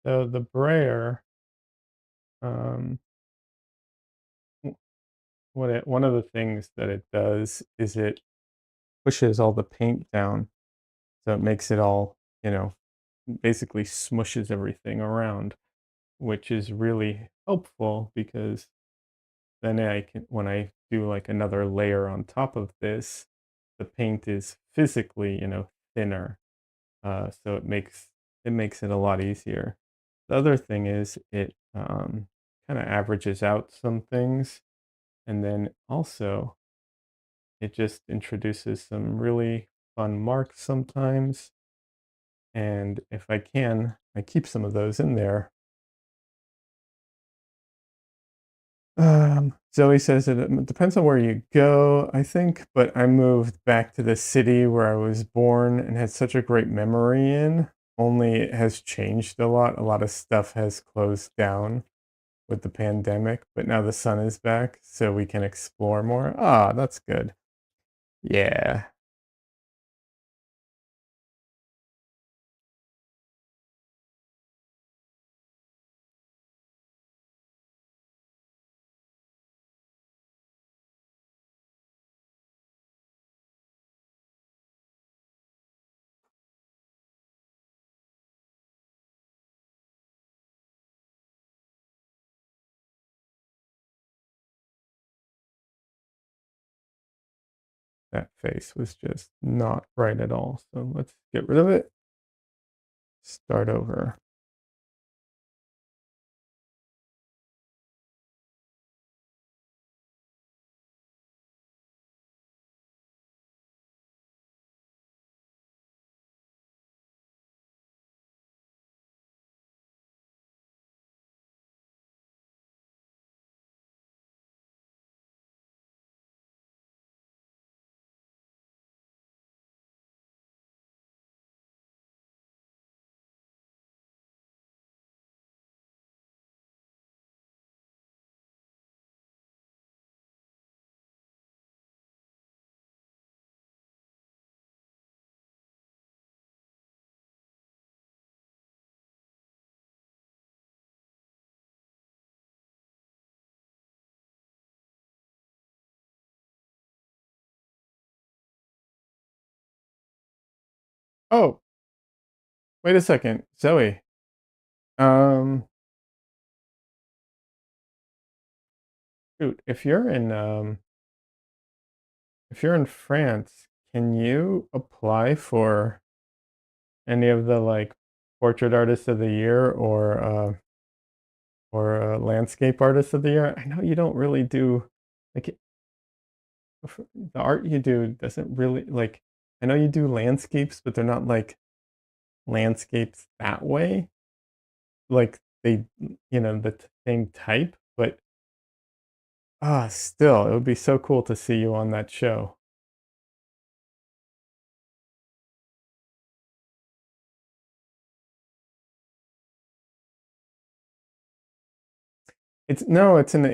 So the brayer, um, one of the things that it does is it pushes all the paint down, so it makes it all, you know, basically smushes everything around, which is really helpful because then I can, when I do like another layer on top of this, the paint is physically, thinner. So it makes it a lot easier. The other thing is it kind of averages out some things, and then also it just introduces some really fun marks sometimes. And if I can, I keep some of those in there. Zoe says it depends on where you go, I think, but I moved back to the city where I was born and had such a great memory in, only it has changed a lot. A lot of stuff has closed down with the pandemic, but now the sun is back, so we can explore more. Ah, that's good. Yeah, that face was just not right at all. So let's get rid of it. Start over. Oh, wait a second, Zoe. Um, Shoot, if you're in France, can you apply for any of the like portrait artist of the year or landscape artist of the year? I know you don't really do like the art you do doesn't really like. I know you do landscapes, but they're not like landscapes that way. Like they, the same type. But still, it would be so cool to see you on that show. It's no, it's an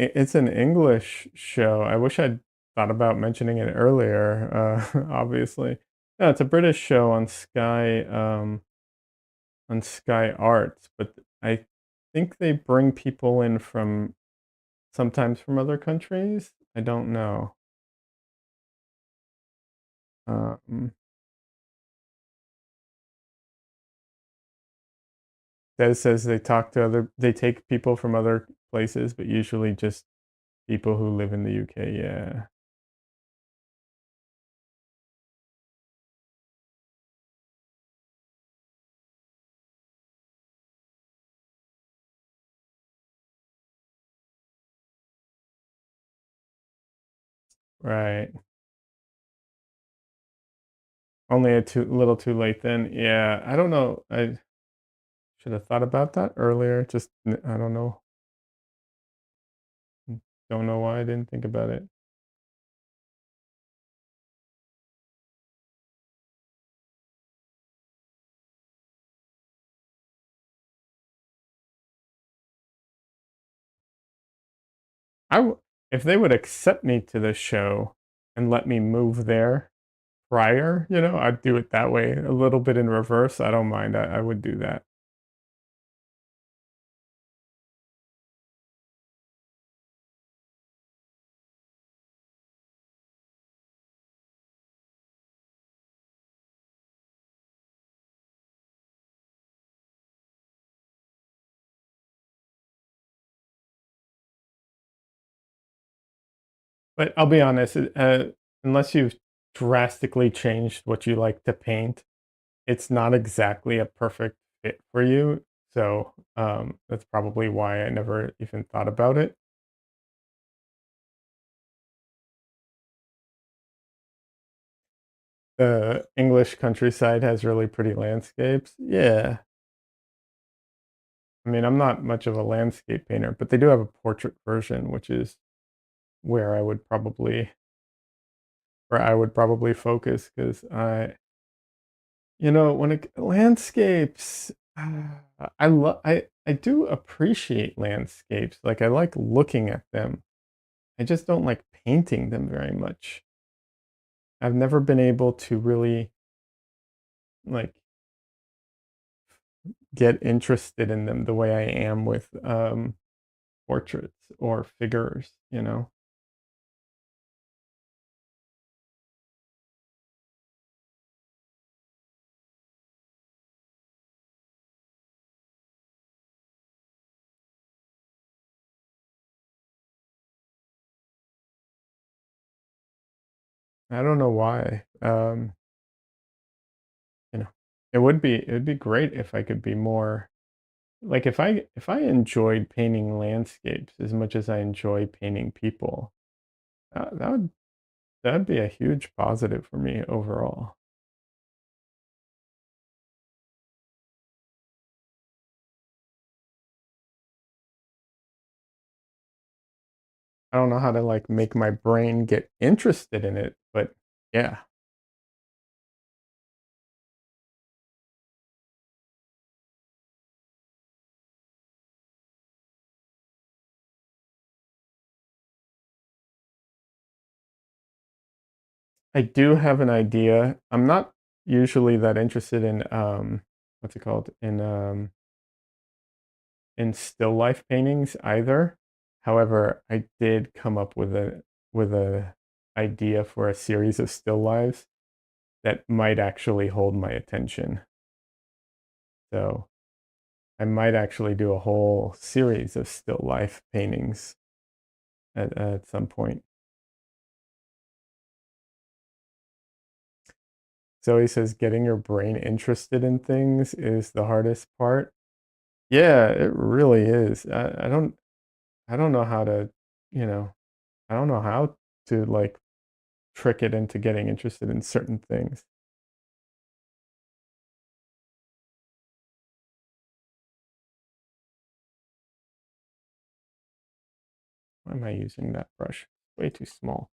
English show. I wish I'd thought about mentioning it earlier, obviously. No, it's a British show on Sky Arts, but I think they bring people in from sometimes from other countries. I don't know. Um, Des says they take people from other places, but usually just people who live in the UK. Yeah. Right. Only a too little too late then. Yeah. I don't know. I should have thought about that earlier. I don't know. Don't know why I didn't think about it. I w If they would accept me to the show and let me move there prior, I'd do it that way, a little bit in reverse. I don't mind. I would do that. But I'll be honest, unless you've drastically changed what you like to paint, it's not exactly a perfect fit for you. So, that's probably why I never even thought about it. The English countryside has really pretty landscapes. Yeah. I mean, I'm not much of a landscape painter, but they do have a portrait version, which is where I would probably where I would probably focus because when landscapes, I do appreciate landscapes. Like I like looking at them. I just don't like painting them very much. I've never been able to really like get interested in them the way I am with portraits or figures. I don't know why. You know, it would be great if I could be more like if I enjoyed painting landscapes as much as I enjoy painting people, that'd be a huge positive for me overall. I don't know how to like make my brain get interested in it, but yeah, I do have an idea. I'm not usually that interested in what's it called in still life paintings either. However, I did come up with a idea for a series of still lives that might actually hold my attention. So I might actually do a whole series of still life paintings at some point. So he says getting your brain interested in things is the hardest part. Yeah, it really is. I don't know how to, you know, I don't know how to like trick it into getting interested in certain things. Why am I using that brush? Way too small.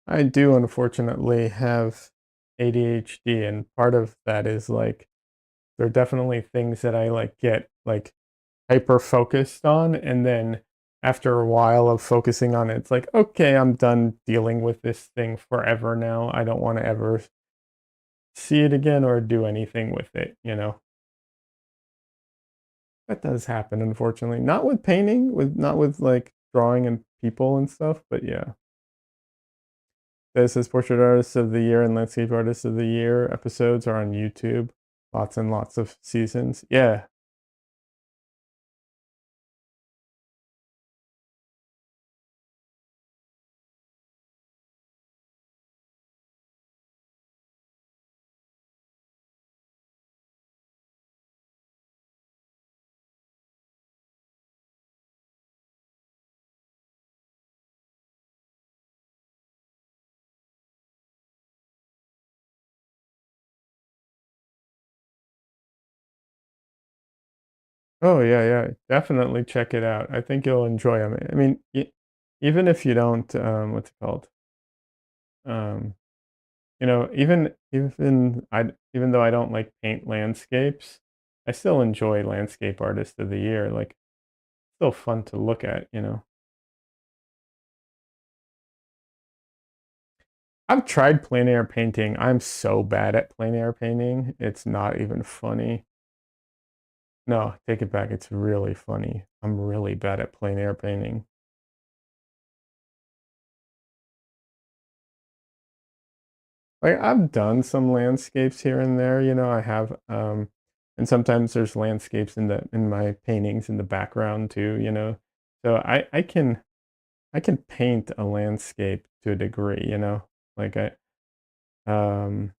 I do unfortunately have ADHD, and part of that is like there are definitely things that I like get like hyper focused on, and then after a while of focusing on it, it's like, okay, I'm done dealing with this thing forever now. I don't want to ever see it again or do anything with it, you know? That does happen, unfortunately. Not with painting, with not with like drawing and people and stuff, but yeah. This is Portrait Artist of the Year and Landscape Artist of the Year episodes are on YouTube. Lots and lots of seasons. Yeah. Oh, yeah, yeah. Definitely check it out. I think you'll enjoy them. I mean, even if you don't, what's it called? Um, even though I don't like paint landscapes, I still enjoy Landscape Artist of the Year. Like, still fun to look at, you know. I've tried plein air painting. I'm so bad at plein air painting. It's not even funny. No, take it back. It's really funny. I'm really bad at plein air painting. Like I've done some landscapes here and there, you know, I have and sometimes there's landscapes in my paintings in the background too, you know. So I can paint a landscape to a degree, you know. Like I um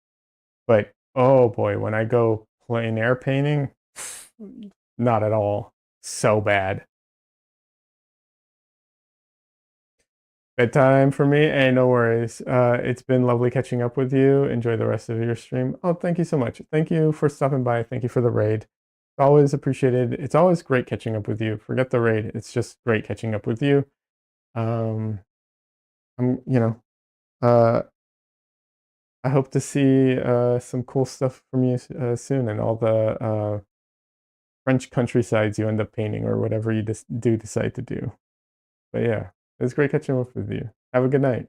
but oh boy, when I go plein air painting, not at all. So bad. Bedtime for me? Hey, no worries. It's been lovely catching up with you. Enjoy the rest of your stream. Oh, thank you so much. Thank you for stopping by. Thank you for the raid. It's always appreciated. It's always great catching up with you. Forget the raid. It's just great catching up with you. Um, you know, uh, I hope to see some cool stuff from you soon and all the French countrysides you end up painting or whatever you just do decide to do. But yeah, it was great catching up with you. Have a good night.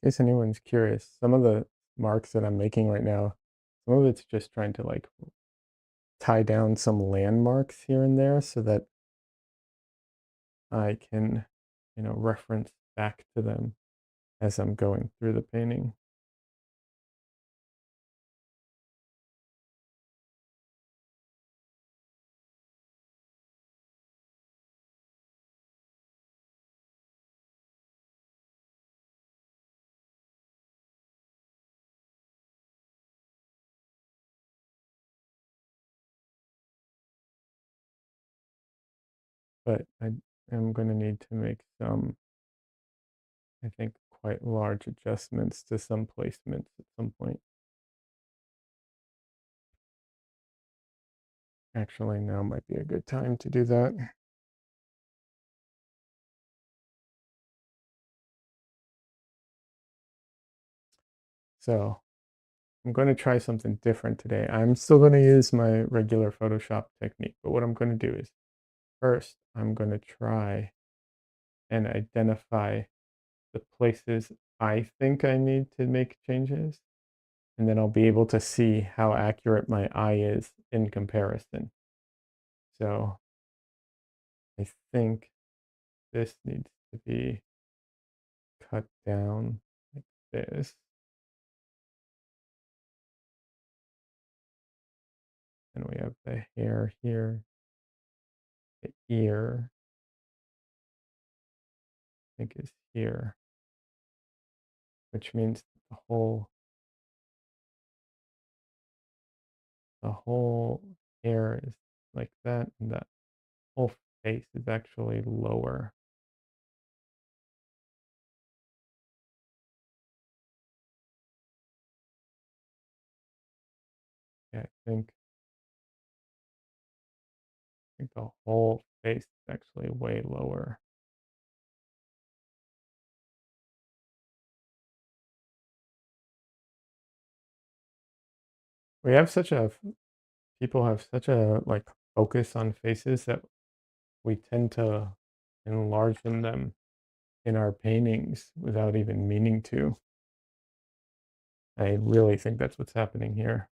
In case anyone's curious, some of the marks that I'm making right now, some of it's just trying to like tie down some landmarks here and there so that I can, you know, reference back to them as I'm going through the painting. But I am going to need to make some, I think, quite large adjustments to some placements at some point. Actually, now might be a good time to do that. So I'm going to try something different today. I'm still going to use my regular Photoshop technique, but what I'm going to do is first, I'm going to try and identify the places I think I need to make changes, and then I'll be able to see how accurate my eye is in comparison. So I think this needs to be cut down like this. And we have the hair here, the ear, I think is here, which means the whole hair is like that, and the whole face is actually lower. Yeah, I think the whole face is actually way lower. We have such a People have such a like focus on faces that we tend to enlarge them in our paintings without even meaning to. I really think that's what's happening here.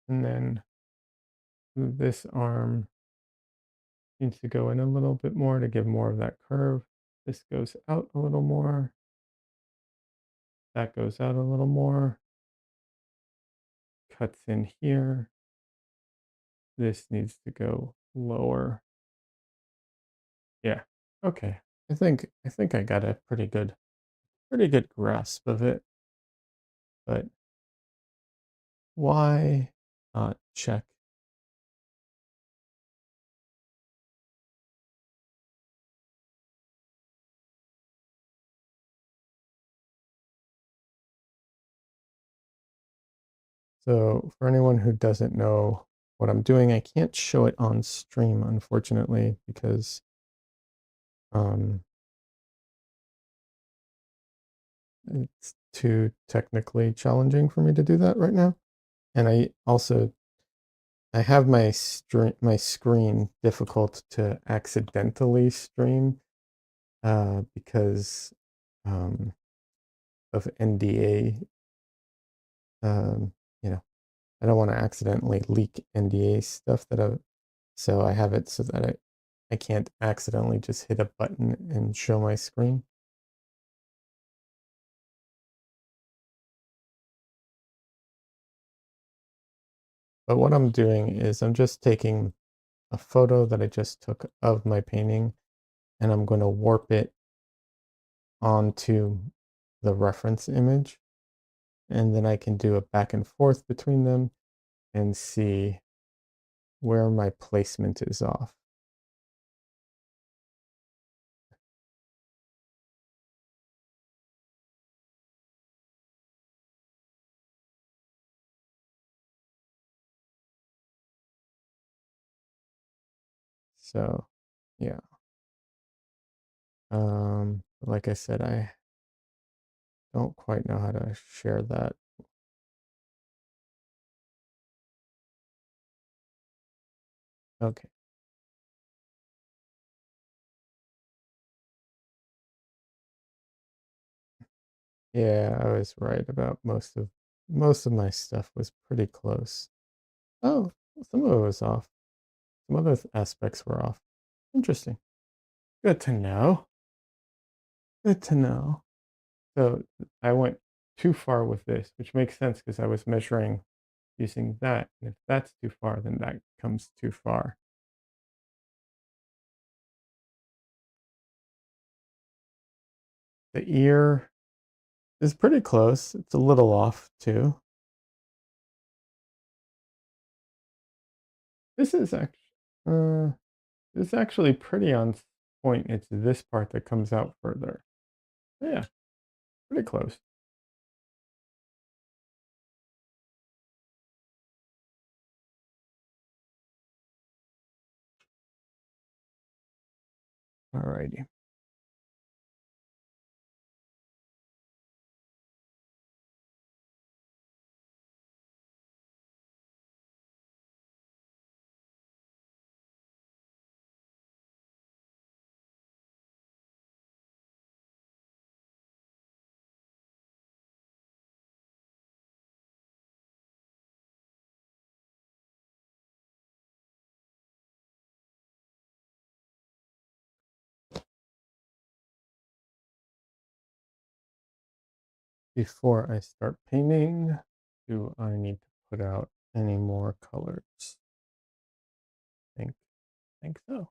And then this arm needs to go in a little bit more to give more of that curve. This goes out a little more. That goes out a little more. Cuts in here. This needs to go lower. Yeah. Okay. I think I got a pretty good grasp of it. But why not check? So for anyone who doesn't know what I'm doing, I can't show it on stream, unfortunately, because um, it's too technically challenging for me to do that right now. And I have my screen difficult to accidentally stream because um, of NDA. Um, you know, I don't want to accidentally leak NDA stuff so I have it so that I can't accidentally just hit a button and show my screen. But what I'm doing is I'm just taking a photo that I just took of my painting, and I'm going to warp it onto the reference image, and then I can do a back and forth between them and see where my placement is off. So yeah, like I said, I don't quite know how to share that. Okay. Yeah, I was right about most of my stuff was pretty close. Oh, some of it was off. Some other aspects were off. Interesting. Good to know. Good to know. So I went too far with this, which makes sense because I was measuring using that. And if that's too far, then that comes too far. The ear is pretty close. It's a little off too. This is actually this is actually pretty on point. It's this part that comes out further. Yeah, pretty close. Alrighty. Before I start painting, do I need to put out any more colors? Think so.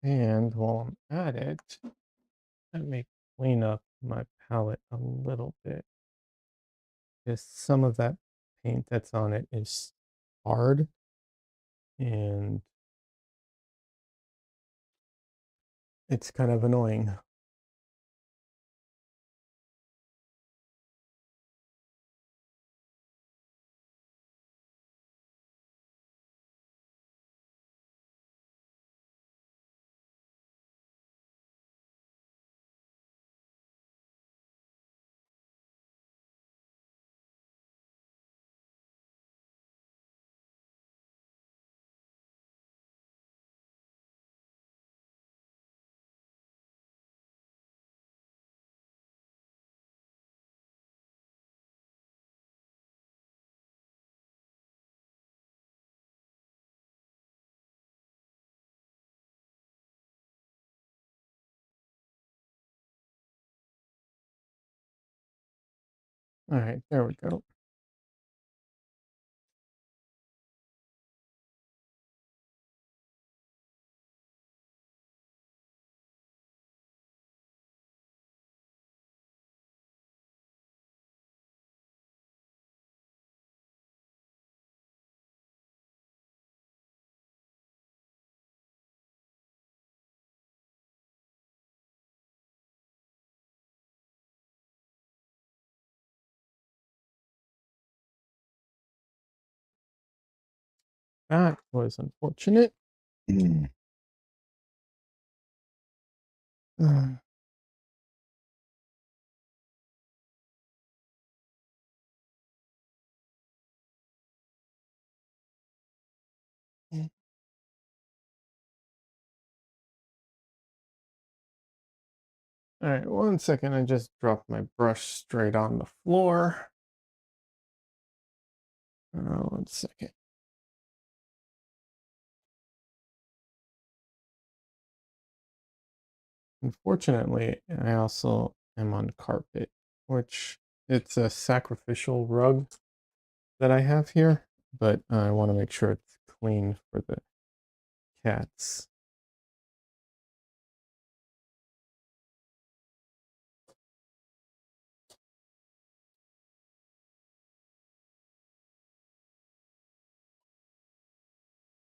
And while I'm at it, let me clean up my palette a little bit. Because some of that paint that's on it is hard and it's kind of annoying. All right, there we go. That was unfortunate. Uh, All right, 1 second. I just dropped my brush straight on the floor. 1 second. Unfortunately, I also am on carpet, which it's a sacrificial rug that I have here, but I want to make sure it's clean for the cats.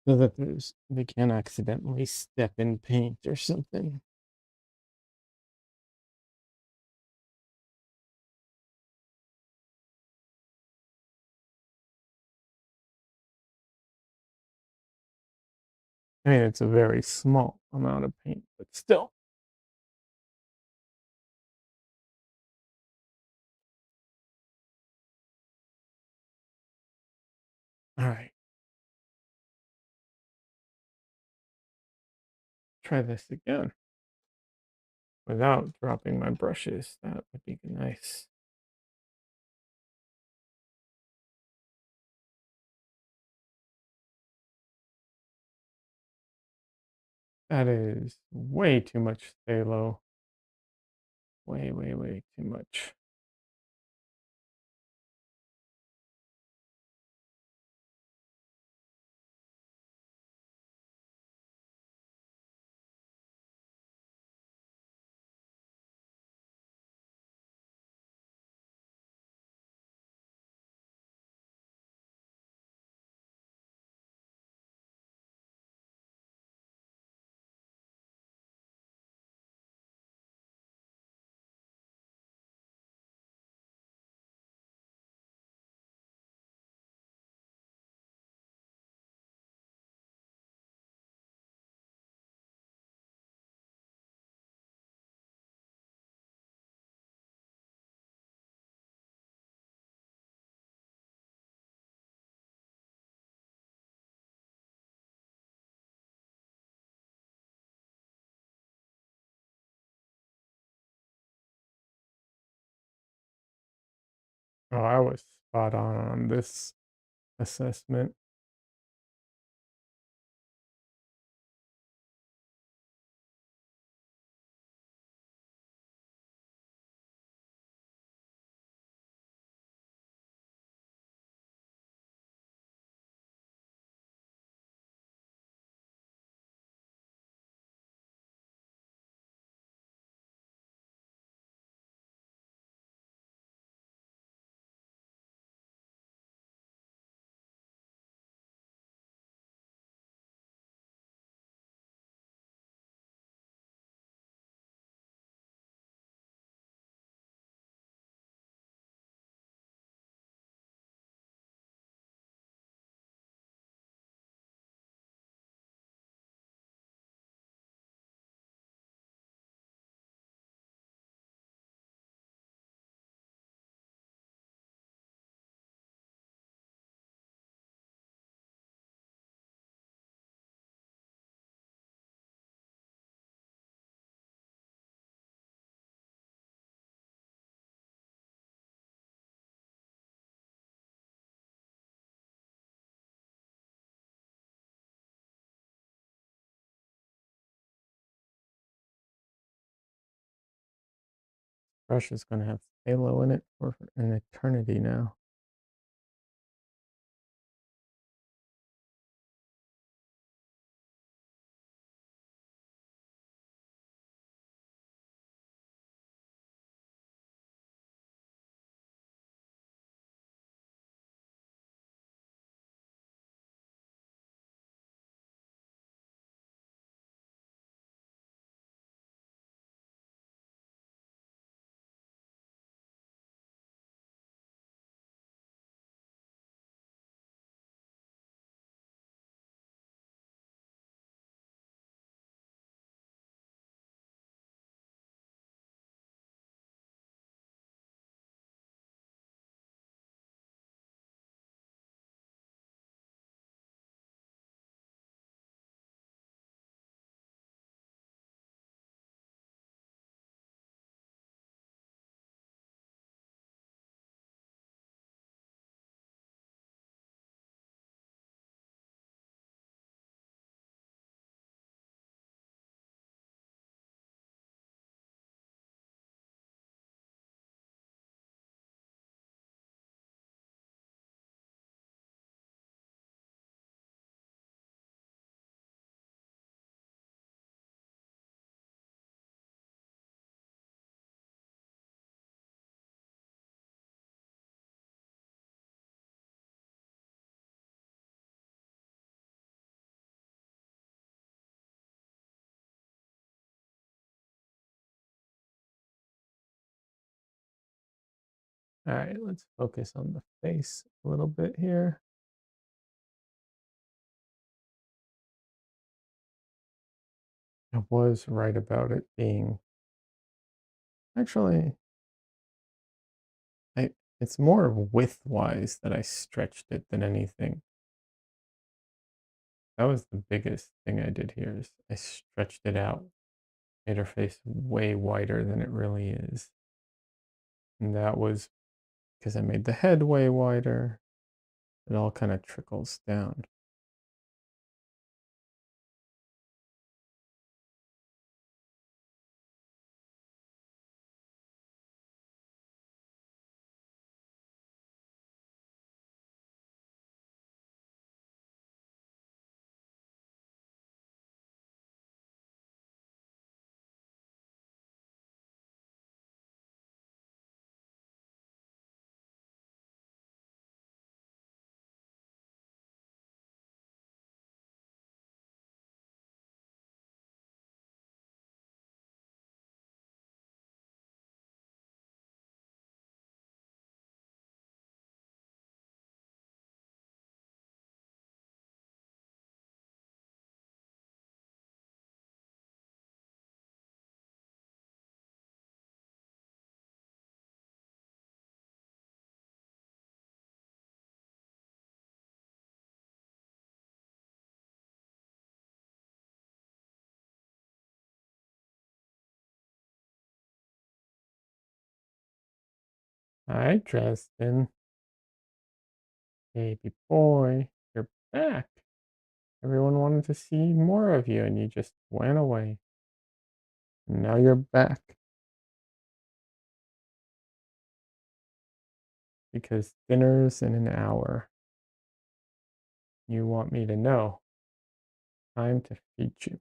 So that they can't accidentally step in paint or something. I mean, it's a very small amount of paint, but still. All right, try this again without dropping my brushes. That would be nice. That is way too much phthalo. Way, way, way too much. Oh, I was spot on this assessment. Brush is gonna have halo in it for an eternity now. All right, let's focus on the face a little bit here. I was right about it being actually I it's more width-wise that I stretched it than anything. That was the biggest thing I did here is I stretched it out, made her face way wider than it really is. And that was because I made the head way wider. It all kind of trickles down. Hi, Dresden. Baby boy, you're back. Everyone wanted to see more of you and you just went away. And now you're back because dinner's in an hour. You want me to know. Time to feed you.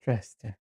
Dresden.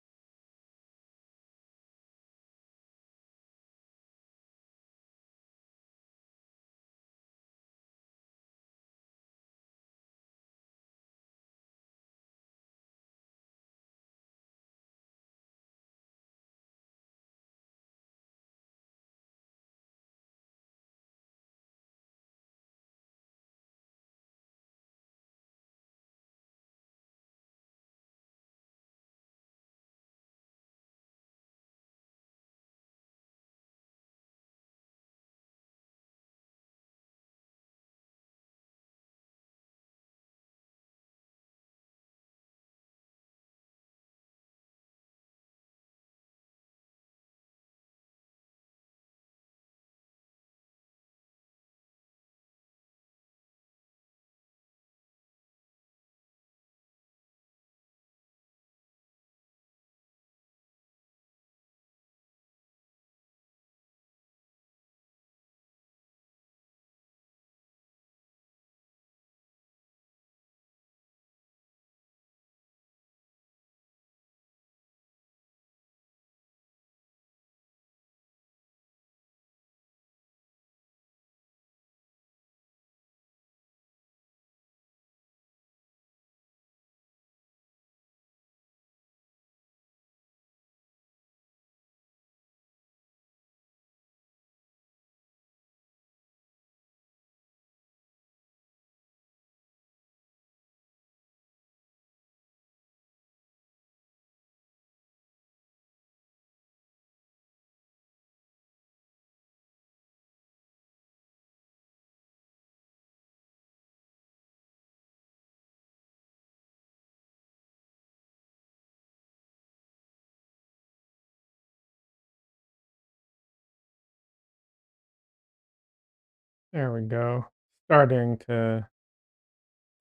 There we go. Starting to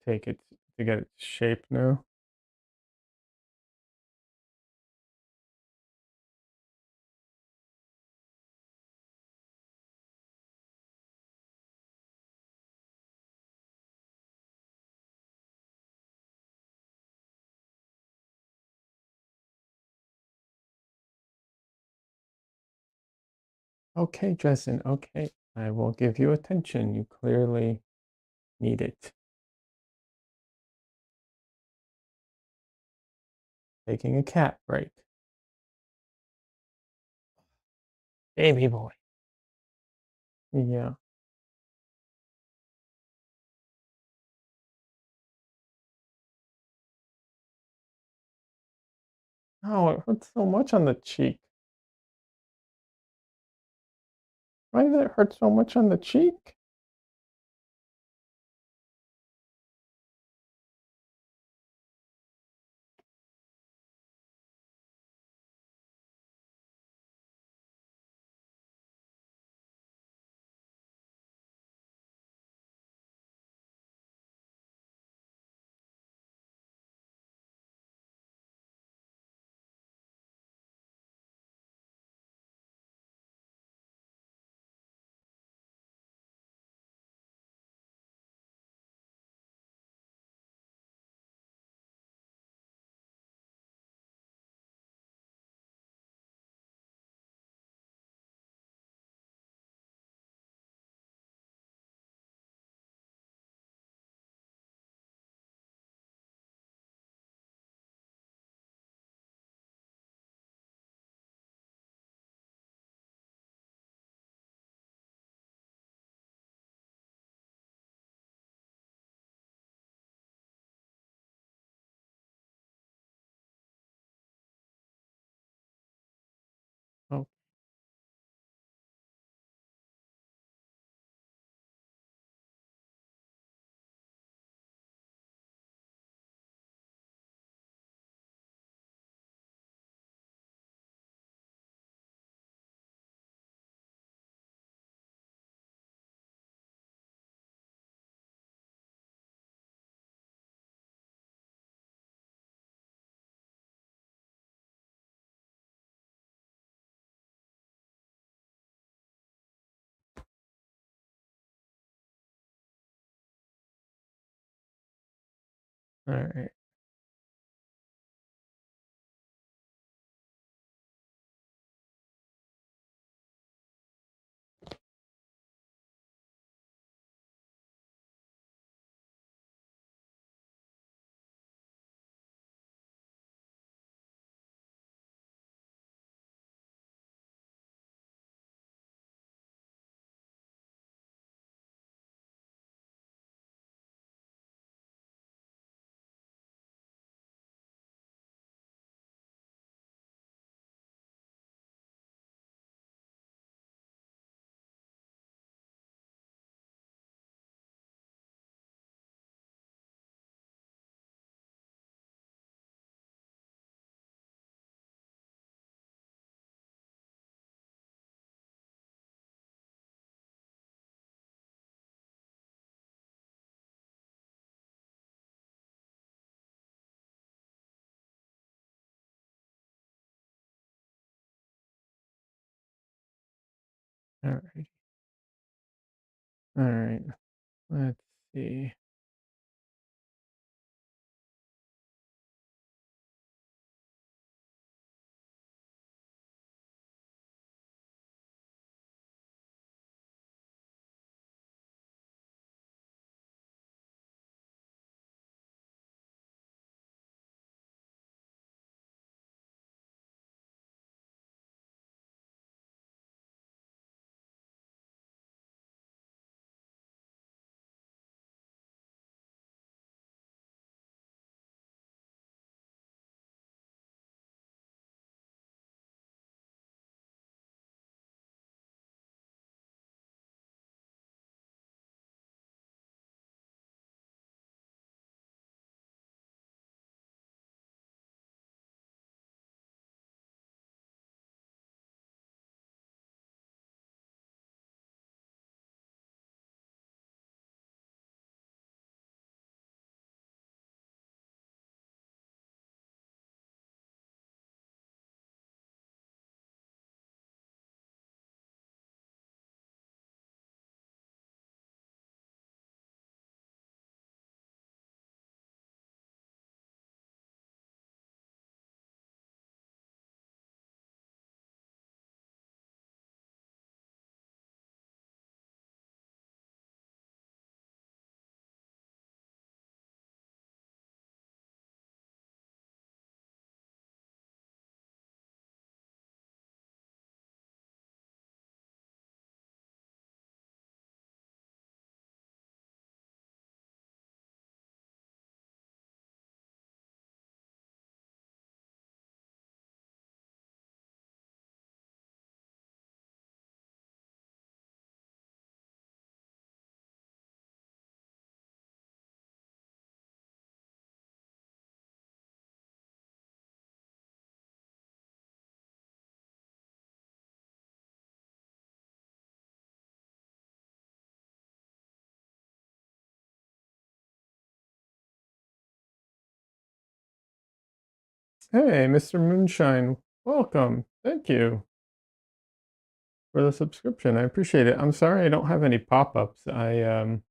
take it to get its shape now. Okay, Dresden, okay. I will give you attention. You clearly need it. Taking a cat break. Baby boy. Yeah. Oh, it hurts so much on the cheek. Why did it hurt so much on the cheek? All right. All right. All right. Let's see. Hey, Mr. Moonshine. Welcome. Thank you for the subscription. I appreciate it. I'm sorry I don't have any pop-ups. I'm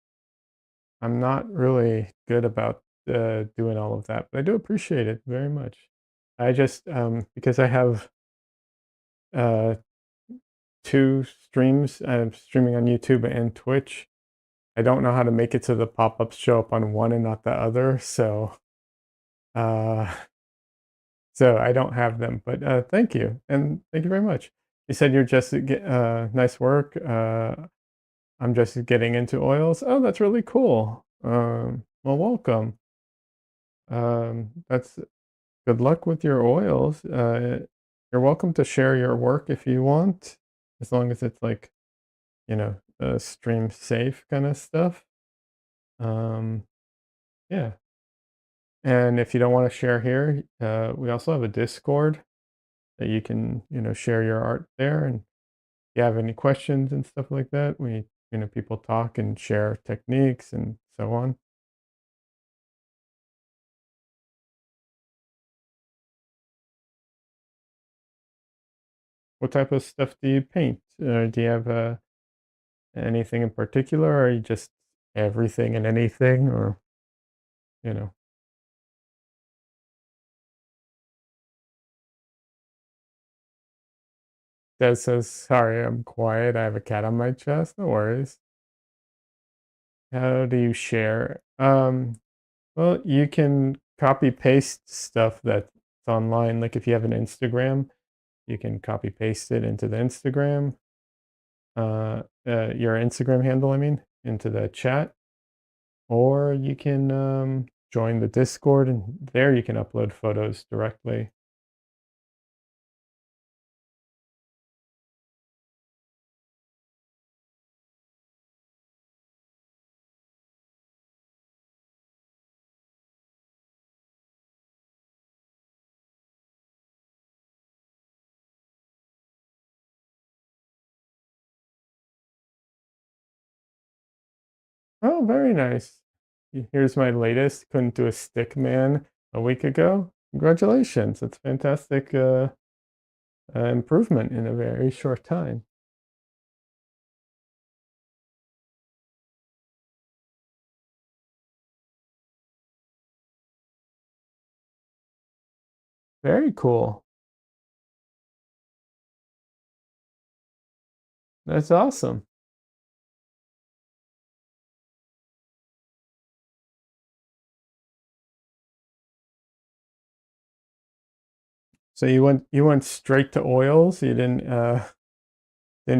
not really good about doing all of that, but I do appreciate it very much. I just because I have uh two streams, I'm streaming on YouTube and Twitch. I don't know how to make it so the pop-ups show up on one and not the other, uh so I don't have them. But thank you. And thank you very much. You said you're just nice work. I'm just getting into oils. Oh, that's really cool. Well, welcome. That's good luck with your oils. You're welcome to share your work if you want, as long as it's like, stream safe kind of stuff. Um, yeah. And if you don't want to share here, we also have a Discord that you can, share your art there. And if you have any questions and stuff like that, people talk and share techniques and so on. What type of stuff do you paint? Do you have anything in particular, or are you just everything and anything, or you know? Des says, "Sorry, I'm quiet. I have a cat on my chest." No worries. How do you share? Well, you can copy paste stuff that's online. Like if you have an Instagram, you can copy paste it into the Instagram, your Instagram handle, I mean, into the chat, or you can join the Discord, and there you can upload photos directly. Oh, very nice. Here's my latest. Couldn't do a stick man a week ago. Congratulations. That's fantastic improvement in a very short time. Very cool. That's awesome. So you went straight to oils. You didn't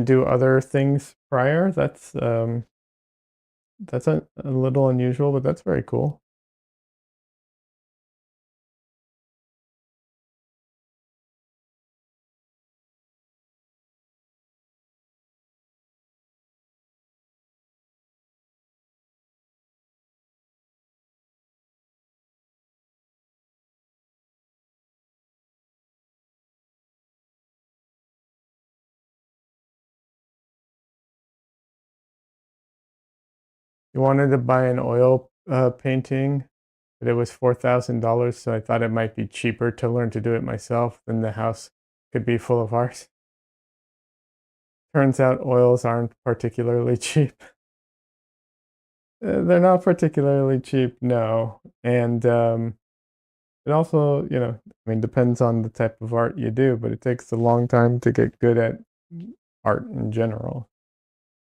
do other things prior. That's a little unusual, but that's very cool. You wanted to buy an oil painting, but it was $4,000, so I thought it might be cheaper to learn to do it myself than the house could be full of art. Turns out oils aren't particularly cheap. They're not particularly cheap, no. And it also, I mean, depends on the type of art you do, but it takes a long time to get good at art in general.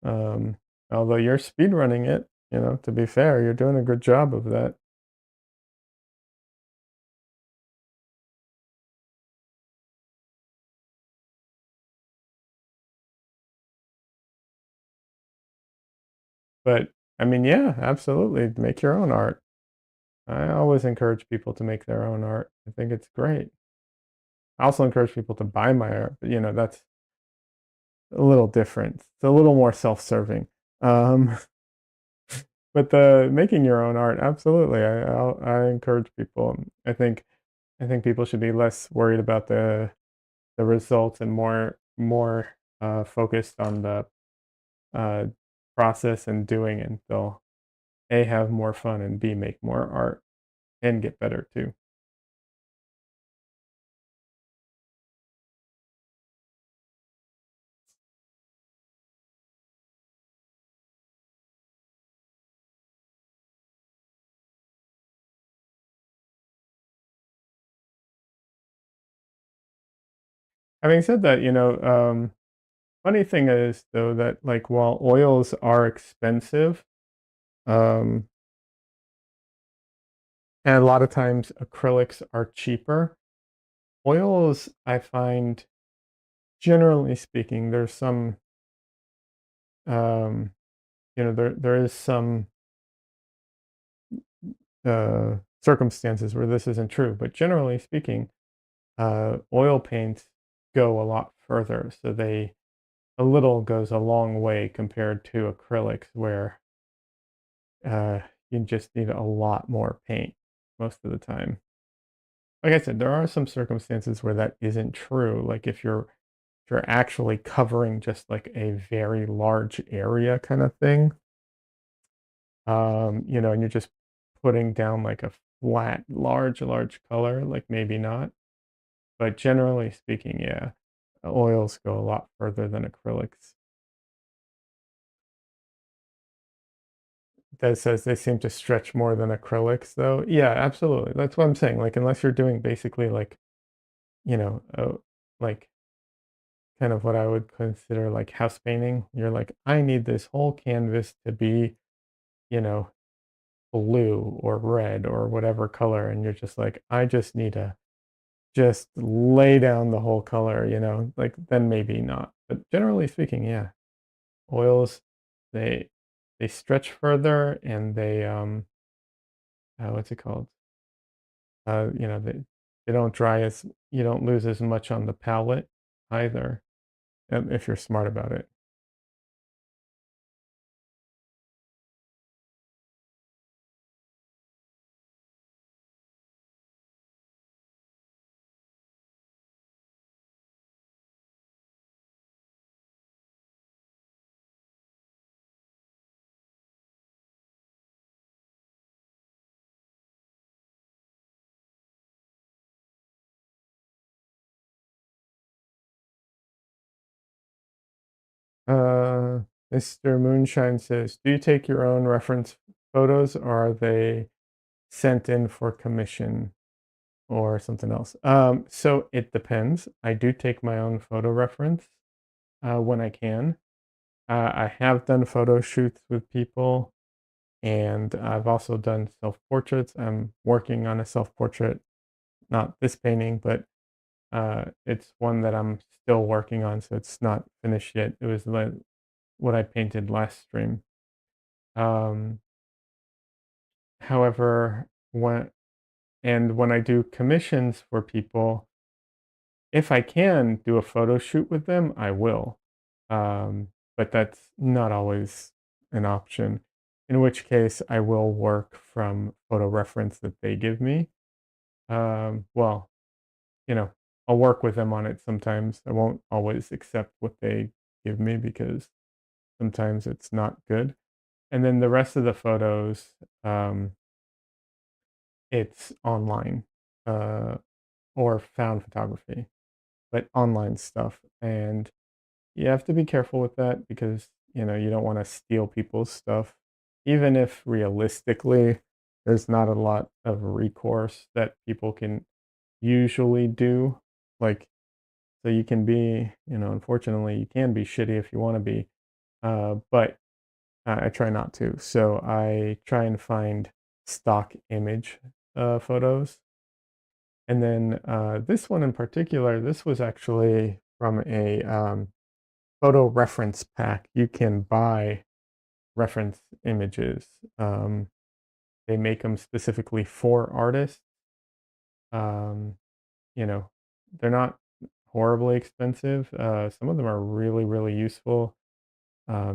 Um, Although you're speed running it, to be fair, you're doing a good job of that. But I mean, yeah, absolutely. Make your own art. I always encourage people to make their own art. I think it's great. I also encourage people to buy my art, but that's a little different. It's a little more self-serving. Um, but the making your own art, absolutely. I encourage people. I think people should be less worried about the results and more focused on the uh, process and doing, and they'll a have more fun and b make more art and get better too. Having said that, funny thing is though that like while oils are expensive, um, and a lot of times acrylics are cheaper, oils I find generally speaking there's some there is some circumstances where this isn't true, but generally speaking, oil paints go a lot further. So a little goes a long way compared to acrylics, where uh, you just need a lot more paint most of the time. Like I said, there are some circumstances where that isn't true. Like if you're actually covering just like a very large area kind of thing, and you're just putting down like a flat, large color, like maybe not. But generally speaking, yeah, oils go a lot further than acrylics. That says they seem to stretch more than acrylics, though. Yeah, absolutely. That's what I'm saying. Like, unless you're doing basically like, you know, like kind of what I would consider like house painting. You're like, I need this whole canvas to be, you know, blue or red or whatever color. And you're just like, I just need to just lay down the whole color, like then maybe not. But generally speaking, yeah, oils, they they stretch further and what's it called? They don't dry as you don't lose as much on the palette either, if you're smart about it. Uh, Mr. Moonshine says, "Do you take your own reference photos, or are they sent in for commission or something else?" So it depends. I do take my own photo reference when I can. I have done photo shoots with people, and I've also done self portraits. I'm working on a self portrait, not this painting, but it's one that I'm still working on, so it's not finished yet. It was what I painted last stream. Um, However, when I do commissions for people, if I can do a photo shoot with them, I will. But that's not always an option. In which case, I will work from photo reference that they give me. Well, you know, I'll work with them on it sometimes. I won't always accept what they give me because sometimes it's not good. And then the rest of the photos, um, it's online or found photography, but online stuff. And you have to be careful with that because, you don't want to steal people's stuff. Even if realistically, there's not a lot of recourse that people can usually do. Like, so you can be, unfortunately, you can be shitty if you want to be, but I try not to. So I try and find stock image photos. And then this one in particular, this was actually from a photo reference pack. You can buy reference images. They make them specifically for artists. Um, you know, they're not horribly expensive. Some of them are really, really useful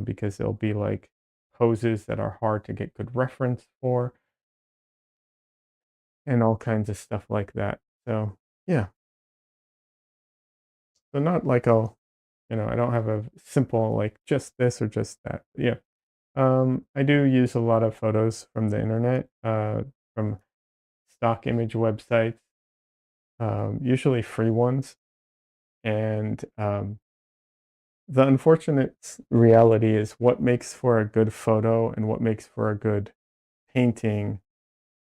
because they'll be like poses that are hard to get good reference for and all kinds of stuff like that. So, yeah. So, not like I don't have a simple like just this or just that. Yeah. I do use a lot of photos from the internet, from stock image websites, usually free ones. And the unfortunate reality is what makes for a good photo and what makes for a good painting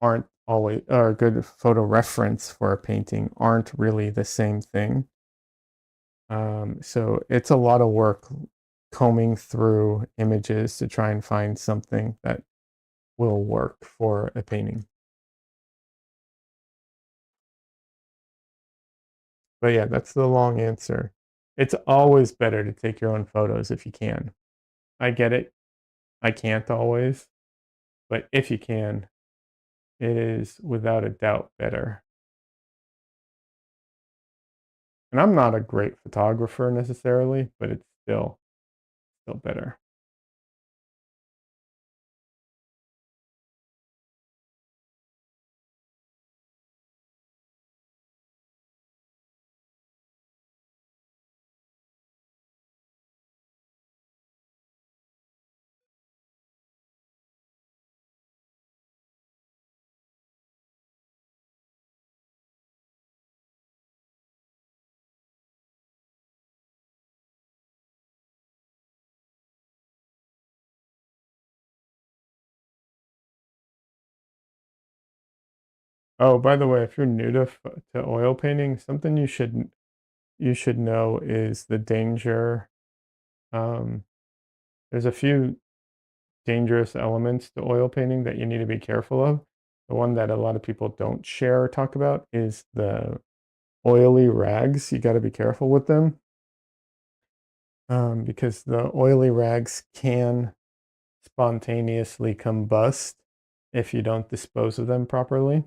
aren't always, or a good photo reference for a painting aren't really the same thing. So it's a lot of work combing through images to try and find something that will work for a painting. But yeah, that's the long answer. It's always better to take your own photos if you can. I get it. I can't always, but if you can, it is without a doubt better. And I'm not a great photographer necessarily, but it's still better. Oh, by the way, if you're new to oil painting, something you should you should know is the danger. Um, there's a few dangerous elements to oil painting that you need to be careful of. The one that a lot of people don't share or talk about is the oily rags. You got to be careful with them, because the oily rags can spontaneously combust if you don't dispose of them properly.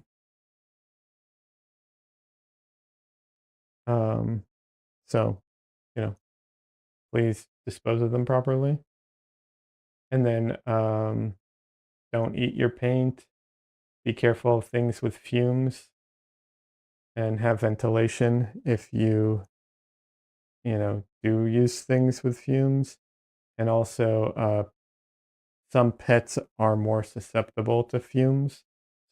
Um, so, you know, please dispose of them properly. And then don't eat your paint. Be careful of things with fumes and have ventilation if do use things with fumes. And also, some pets are more susceptible to fumes,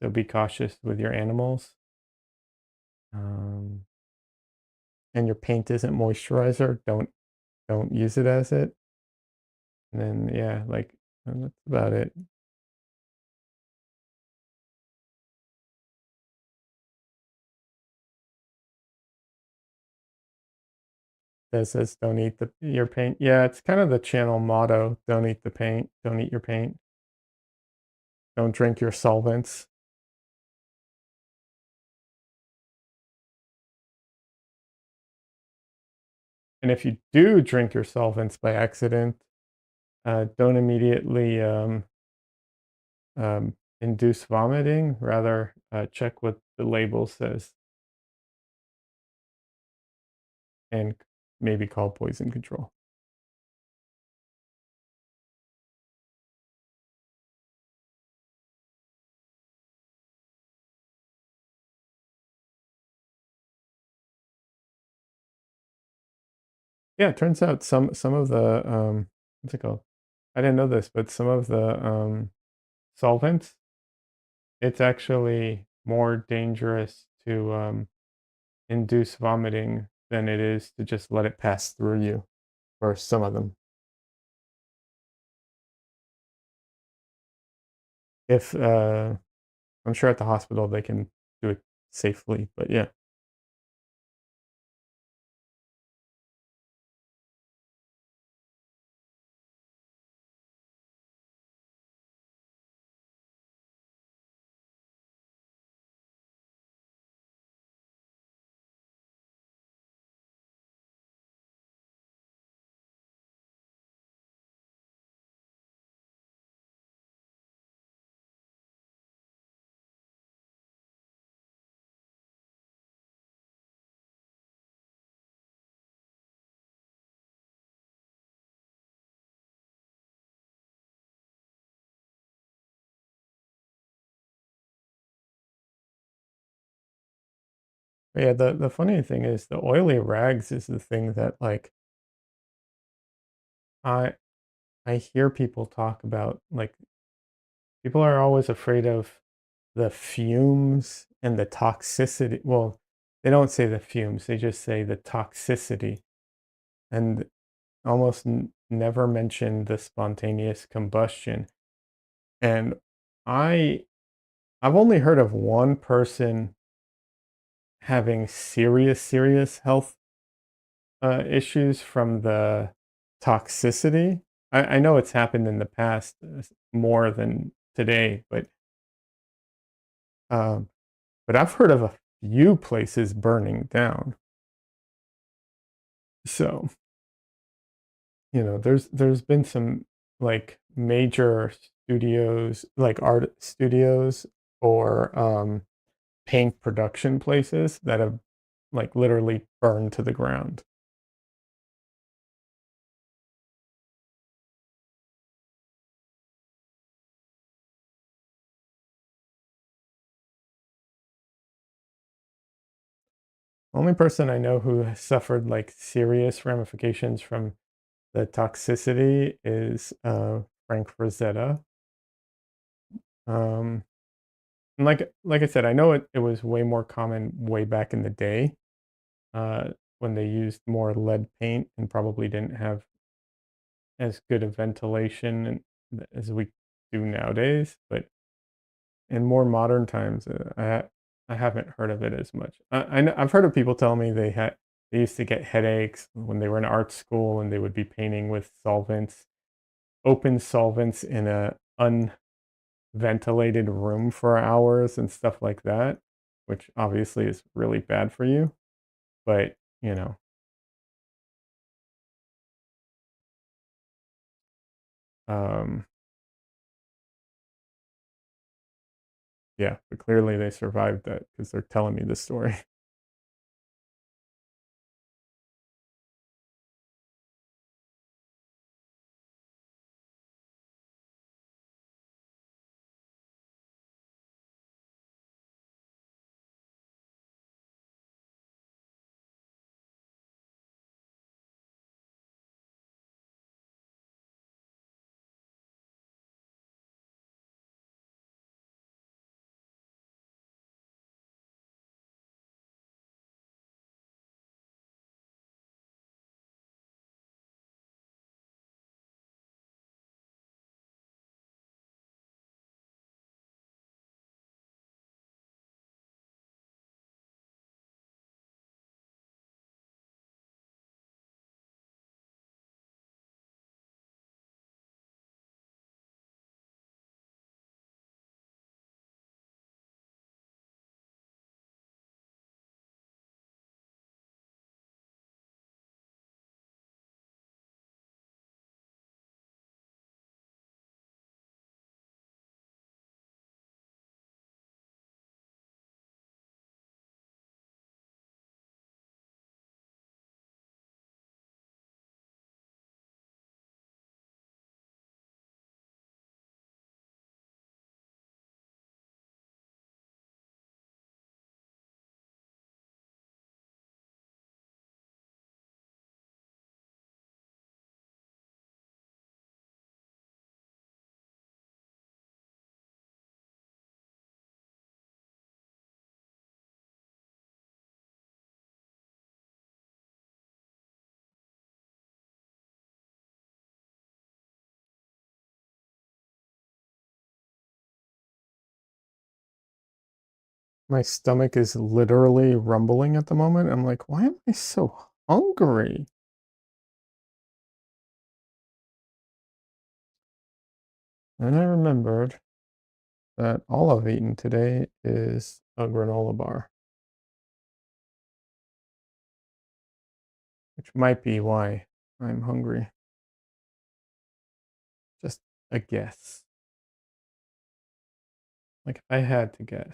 so be cautious with your animals. Um, and your paint isn't moisturizer, don't use it as it. And then yeah, like that's about it. That says don't eat your paint. Yeah, it's kind of the channel motto. Don't eat the paint. Don't eat your paint. Don't drink your solvents. And if you do drink your solvents by accident, don't immediately induce vomiting. Rather, check what the label says and maybe call poison control. Yeah, it turns out some of the what's it called? I didn't know this, but some of the solvents, it's actually more dangerous to induce vomiting than it is to just let it pass through you, or some of them. If I'm sure at the hospital they can do it safely, but yeah. But yeah, the funny thing is the oily rags is the thing that like I I hear people talk about, like people are always afraid of the fumes and the toxicity. Well, they don't say the fumes, they just say the toxicity, and almost never mention the spontaneous combustion. And I I've only heard of one person having serious health issues from the toxicity. I know it's happened in the past more than today, um, but I've heard of a few places burning down. So, there's been some like major studios, like art studios or paint production places that have like literally burned to the ground. Only person I know who has suffered like serious ramifications from the toxicity is Frank Frazetta. Um, and like I said, I know it was way more common way back in the day, uh, when they used more lead paint and probably didn't have as good a ventilation as we do nowadays. But in more modern times, I haven't heard of it as much. I've heard of people tell me They used to get headaches when they were in art school and they would be painting with solvents, open solvents in a unventilated room for hours and stuff like that, which obviously is really bad for you. But, you know, um, yeah, but clearly they survived that because they're telling me this story. My stomach is literally rumbling at the moment. I'm like, why am I so hungry? And I remembered that all I've eaten today is a granola bar, which might be why I'm hungry. Just a guess. Like if I had to guess.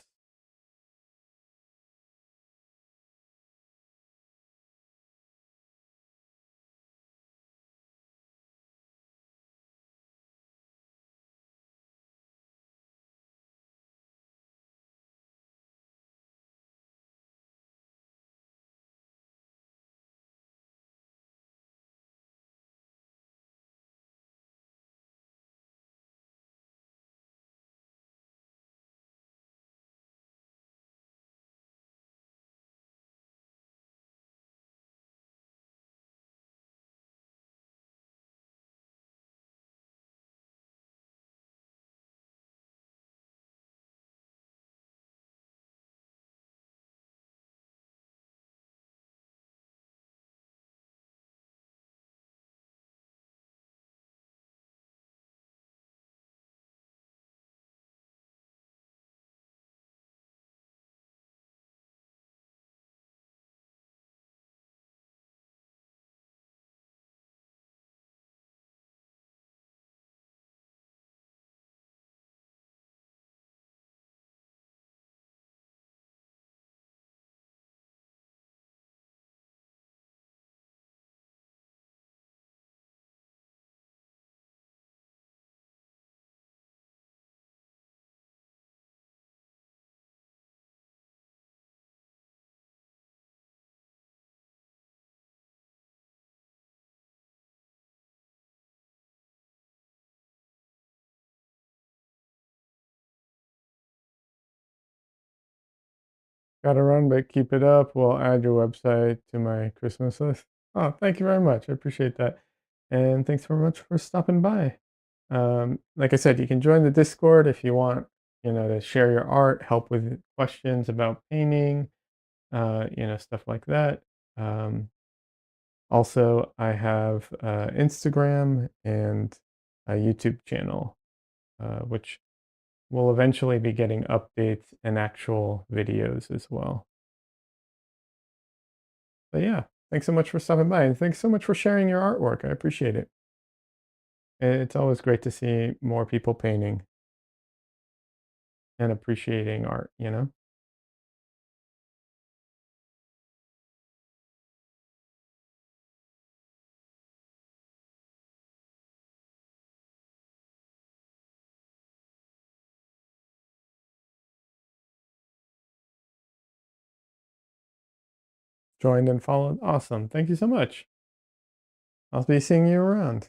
Gotta run, but keep it up. We'll add your website to my Christmas list. Oh, thank you very much. I appreciate that. And thanks very much for stopping by. Like I said, you can join the Discord if you want, to share your art, help with questions about painting, stuff like that. Um, Also, I have Instagram and a YouTube channel, which will eventually be getting updates and actual videos as well. But yeah, thanks so much for stopping by, and thanks so much for sharing your artwork. I appreciate it. It's always great to see more people painting and appreciating art, you know? Joined and followed. Awesome. Thank you so much. I'll be seeing you around.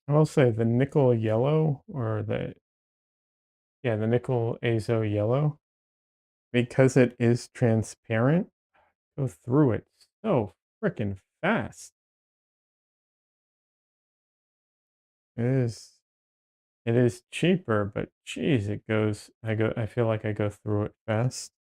I will say the nickel yellow or the nickel azo yellow, because it is transparent, go through it so freaking fast. It is cheaper, but geez, I feel like I go through it fast.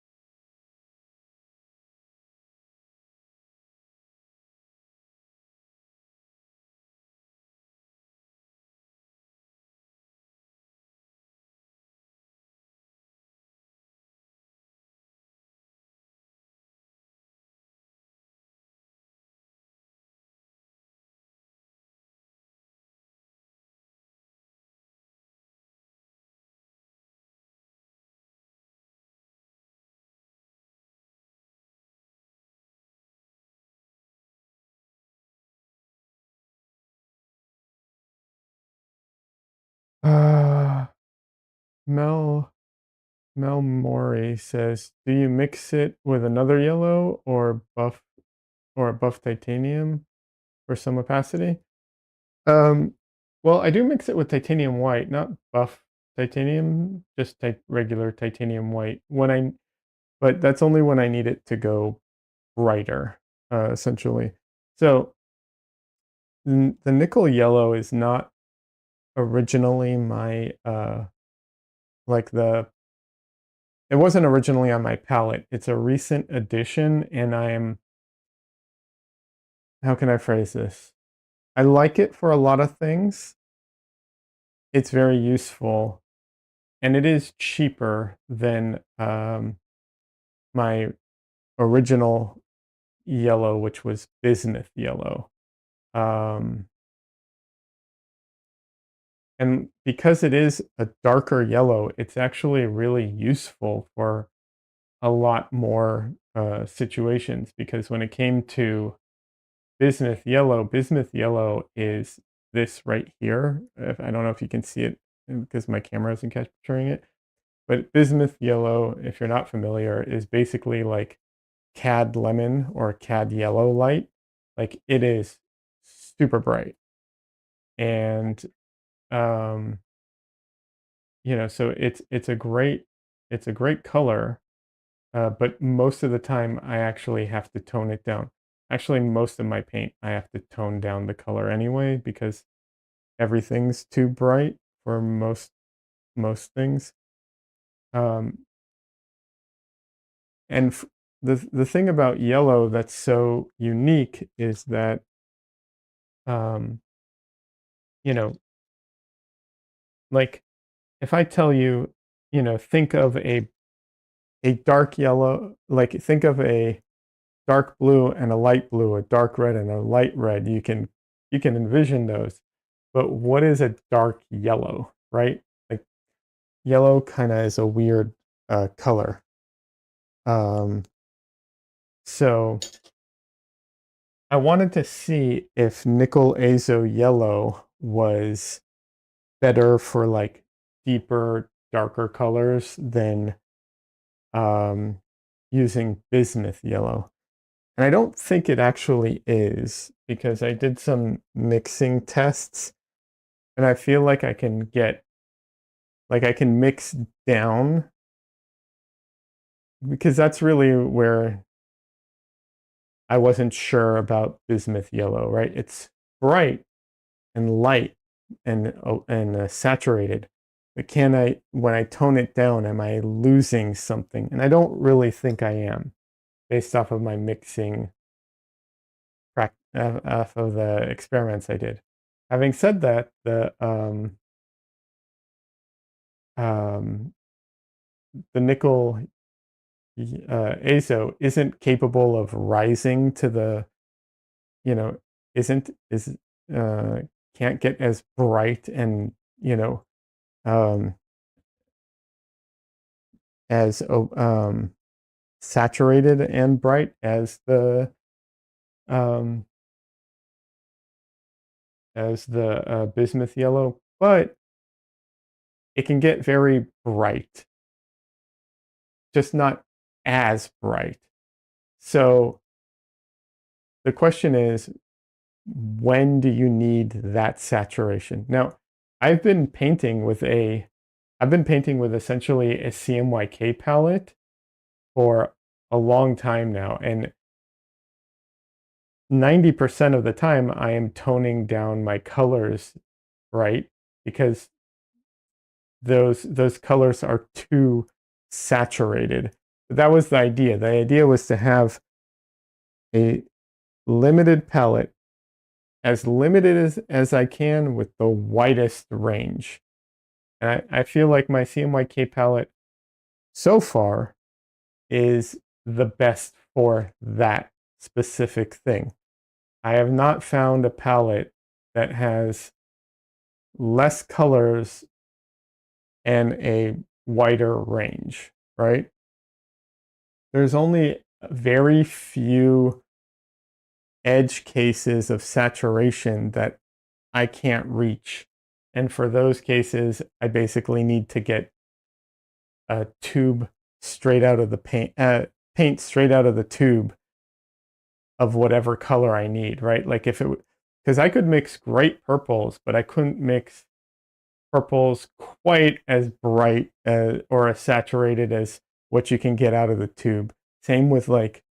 Uh, Mel Mel Mori says, "Do you mix it with another yellow or buff titanium for some opacity?" Um, well, I do mix it with titanium white, not buff titanium, just regular titanium white. But that's only when I need it to go brighter, essentially. So the nickel yellow is not originally my like the it wasn't originally on my palette. It's a recent addition, and how can I phrase this? I like it for a lot of things. It's very useful, and it is cheaper than my original yellow, which was bismuth yellow. Um, and because it is a darker yellow, it's actually really useful for a lot more situations. Because when it came to bismuth yellow is this right here. I don't know if you can see it because my camera isn't capturing it. But bismuth yellow, if you're not familiar, is basically like cad lemon or cad yellow light. Like it is super bright. And you know, so it's a great color, but most of the time I actually have to tone it down. Actually, most of my paint I have to tone down the color anyway because everything's too bright for most things. Um, and the thing about yellow that's so unique is that um, you know, like if I tell you, you know, think of a dark yellow, like think of a dark blue and a light blue, a dark red and a light red. You can envision those. But what is a dark yellow, right? Like yellow kind of is a weird color. Um, so I wanted to see if nickel azo yellow was better for like deeper, darker colors than um, using bismuth yellow. And I don't think it actually is because I did some mixing tests and I feel like I can get, like I can mix down because that's really where I wasn't sure about bismuth yellow, right? It's bright and light and saturated. But can I, when I tone it down, am I losing something? And I don't really think I am based off of my mixing off of the experiments I did. Having said that, um, the nickel azo isn't capable of rising to the, you know, isn't is uh, can't get as bright and you know um, as saturated and bright um, as the bismuth yellow, but it can get very bright, just not as bright. So the question is, when do you need that saturation? Now, I've been painting with essentially a CMYK palette for a long time now, and 90% of the time I am toning down my colors, right? Because those colors are too saturated. That was the idea. The idea was to have a limited palette, as limited as I can with the widest range. And I feel like my CMYK palette so far is the best for that specific thing. I have not found a palette that has less colors and a wider range, right? There's only very few edge cases of saturation that I can't reach. And for those cases, I basically need to get a tube straight out of the paint straight out of the tube of whatever color I need, right? Like if it, because I could mix great purples, but I couldn't mix purples quite as bright or as saturated as what you can get out of the tube. Same with like,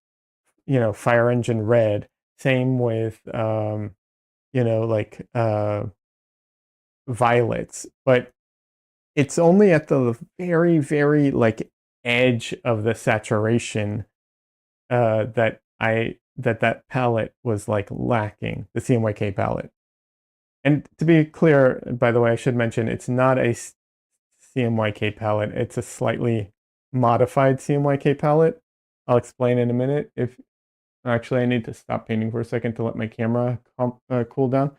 you know, fire engine red. Same with, you know, like violets. But it's only at the very, very like edge of the saturation that palette was like lacking, the CMYK palette. And to be clear, by the way, I should mention it's not a CMYK palette. It's a slightly modified CMYK palette. I'll explain in a minute. If actually, I need to stop painting for a second to let my camera cool down.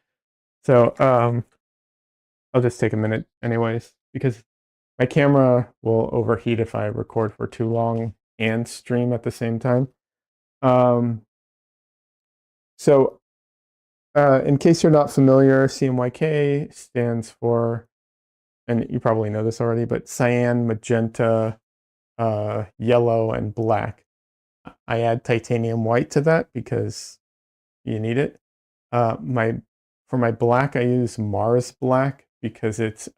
So I'll just take a minute anyways, because my camera will overheat if I record for too long and stream at the same time. So in case you're not familiar, CMYK stands for, and you probably know this already, but cyan, magenta, yellow, and black. I add titanium white to that because you need it. My for my black, I use Mars black because it's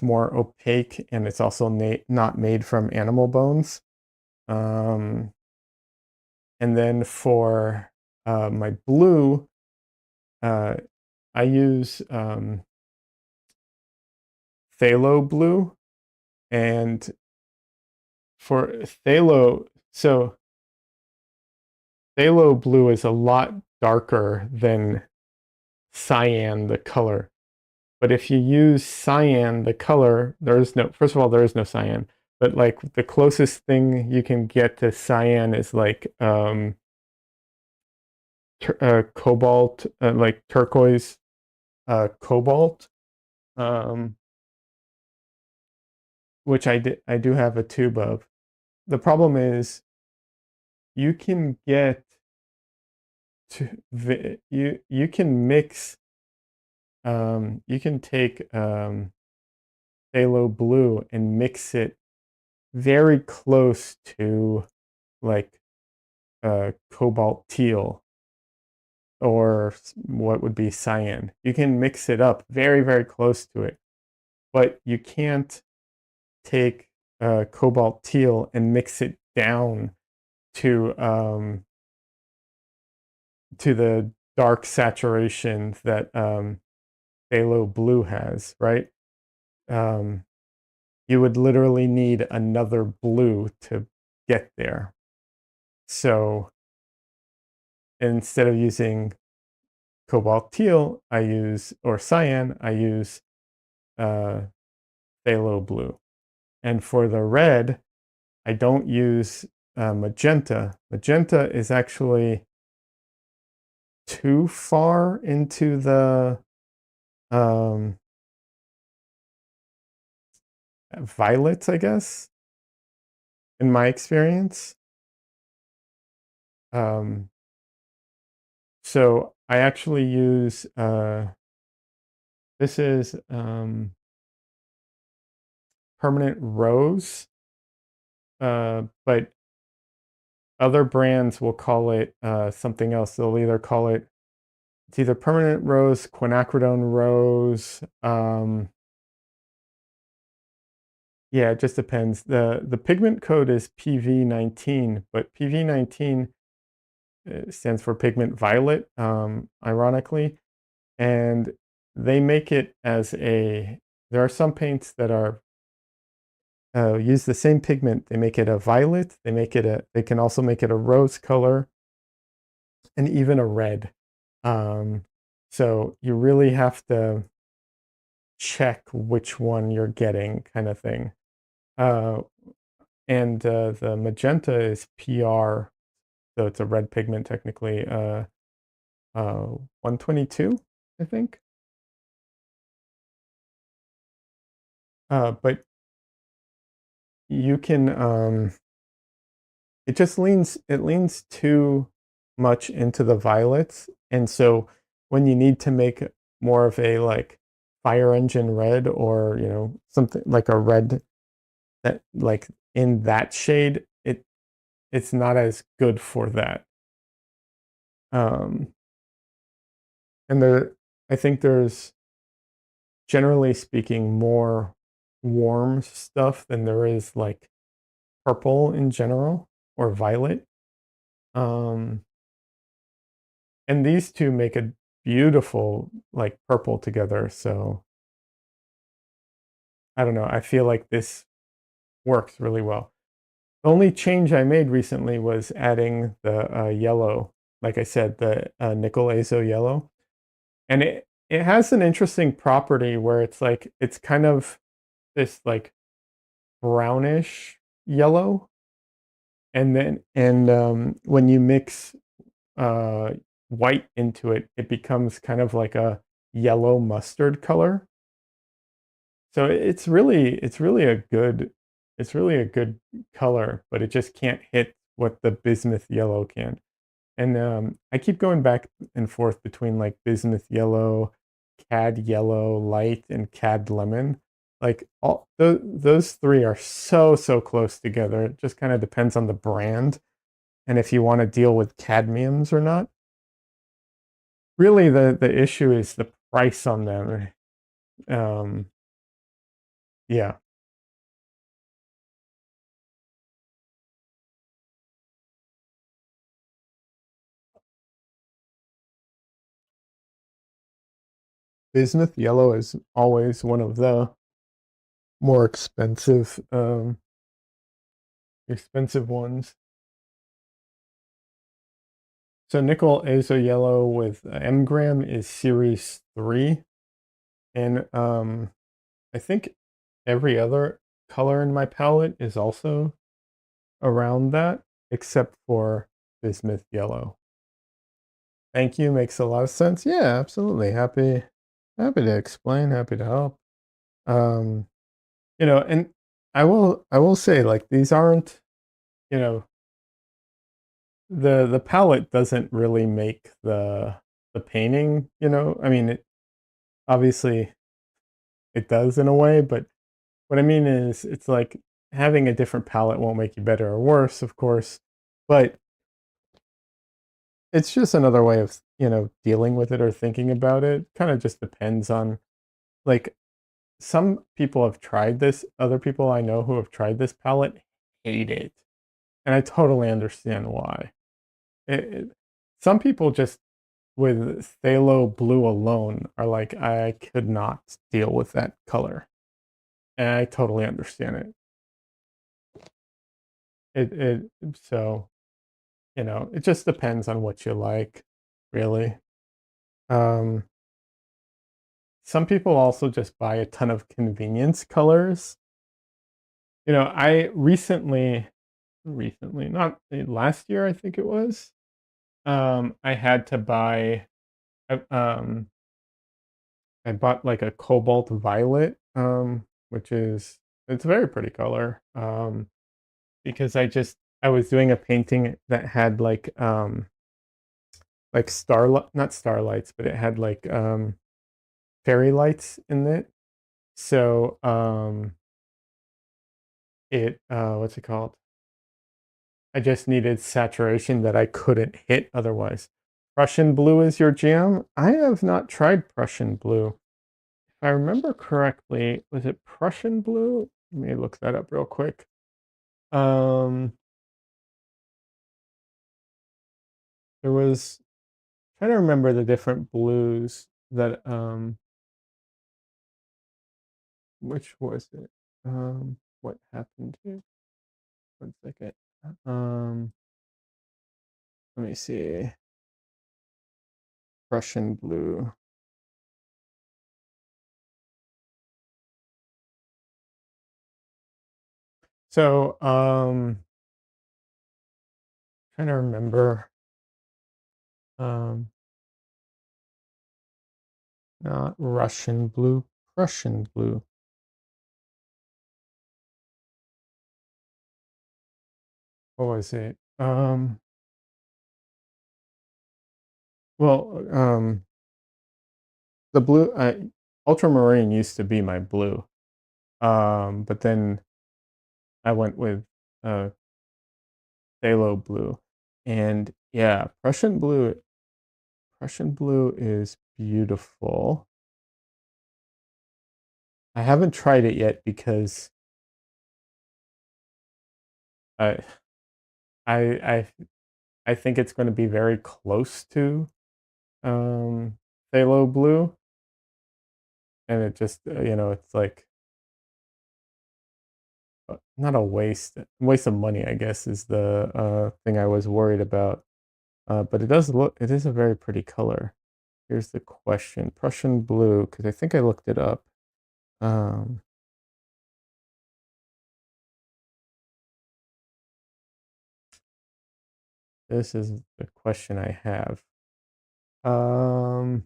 more opaque and it's also not made from animal bones. And then for my blue, I use phthalo blue, and for so phthalo blue is a lot darker than cyan, the color. But if you use cyan, the color, first of all, there is no cyan, but like the closest thing you can get to cyan is like cobalt, like turquoise cobalt, which I do have a tube of. The problem is you can get you can mix you can take phthalo blue and mix it very close to like cobalt teal or what would be cyan. You can mix it up very, very close to it, but you can't take cobalt teal and mix it down to the dark saturation that phthalo blue has, right? You would literally need another blue to get there. So instead of using cobalt teal, or cyan, I use phthalo blue. And for the red, I don't use magenta. Magenta is actually too far into the violets, I guess, in my experience. So I actually use, this is permanent rose, but other brands will call it something else. They'll either call it, it's either permanent rose, quinacridone rose. Yeah, it just depends. The pigment code is PV19, but PV19 stands for pigment violet, ironically. And they make it as there are some paints that are use the same pigment. They make it a violet. They can also make it a rose color, and even a red. So you really have to check which one you're getting, kind of thing. And the magenta is PR, so it's a red pigment technically. 122, I think. But you can it leans too much into the violets, and so when you need to make more of a like fire engine red, or something like a red that like in that shade, it's not as good for that. And I think there's, generally speaking, more warm stuff than there is like purple in general, or violet. And these two make a beautiful like purple together. So I don't know. I feel like this works really well. The only change I made recently was adding the yellow, like I said, the nickel azo yellow. And it has an interesting property where it's kind of this like brownish yellow. And then when you mix white into it, it becomes kind of like a yellow mustard color. So it's really a good color, but it just can't hit what the bismuth yellow can. And I keep going back and forth between like bismuth yellow, cad yellow light, and cad lemon. Like all those three are so close together. It just kind of depends on the brand and if you want to deal with cadmiums or not. really the issue is the price on them. Um, yeah, bismuth yellow is always one of the more expensive ones. So nickel azo yellow with M-gram is series 3, and I think every other color in my palette is also around that, except for bismuth yellow. Thank you, makes a lot of sense. Yeah, absolutely. Happy to explain, happy to help. Um, and I will say, like, these aren't, you know, the palette doesn't really make the painting, I mean, it obviously it does in a way, but what I mean is it's like having a different palette won't make you better or worse, of course, but it's just another way of, dealing with it or thinking about it. Kind of just depends on, like, some people have tried this, other people I know who have tried this palette hate it. And I totally understand why. Some people just with phthalo blue alone are like, I could not deal with that color. And I totally understand it. So, it just depends on what you like, really. Um, some people also just buy a ton of convenience colors. I recently, not last year, I think it was, I had to buy, uh, um, I bought like a cobalt violet, it's a very pretty color, because I was doing a painting that had like starlight, not starlights, but it had like fairy lights in it. So what's it called? I just needed saturation that I couldn't hit otherwise. Prussian blue is your jam? I have not tried Prussian blue. If I remember correctly, was it Prussian blue? Let me look that up real quick. Um, there was trying to remember the different blues that which was it? What happened here? 1 second. Um, let me see. Prussian blue. So, trying to remember. Um, not Russian blue, Prussian blue. What was it? Well, the blue, ultramarine used to be my blue. But then I went with uh, phthalo blue, and yeah, Prussian blue is beautiful. I haven't tried it yet because I I I I think it's going to be very close to phthalo blue, and it just it's like not a waste of money, I guess, is the thing I was worried about. But it is a very pretty color. Here's the question: Prussian blue, because I think I looked it up. Um, this is the question I have. Um,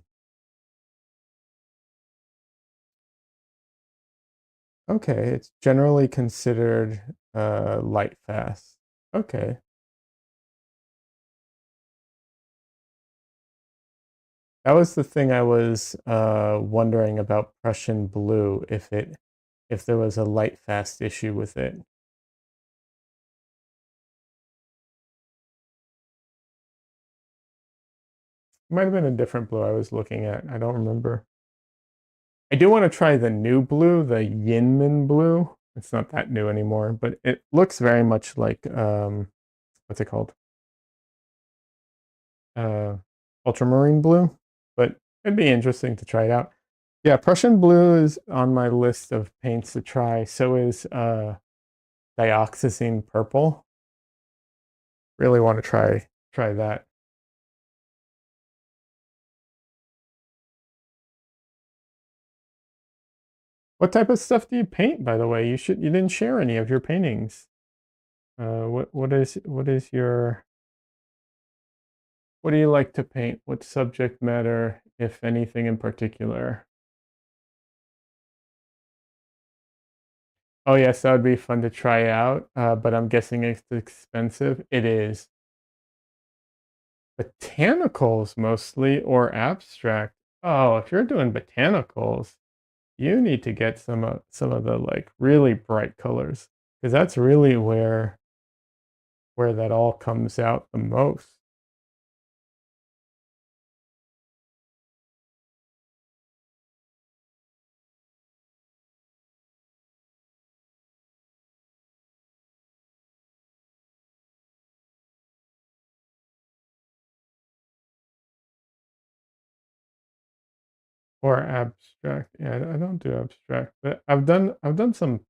okay, it's generally considered light fast. Okay. That was the thing I was wondering about Prussian blue, if there was a light fast issue with it. might have been a different blue I was looking at. I don't remember. I do want to try the new blue, the Yinmin blue. It's not that new anymore, but it looks very much like what's it called? Uh, ultramarine blue. But it'd be interesting to try it out. Yeah, Prussian blue is on my list of paints to try. So is dioxazine purple. Really want to try that. What type of stuff do you paint, by the way? You didn't share any of your paintings. What do you like to paint? What subject matter, if anything in particular? Oh yes, that would be fun to try out, but I'm guessing it's expensive. It is. Botanicals mostly, or abstract. Oh, if you're doing botanicals, you need to get some of the like really bright colors, because that's really where that all comes out the most. Or abstract. Yeah, I don't do abstract, but I've done some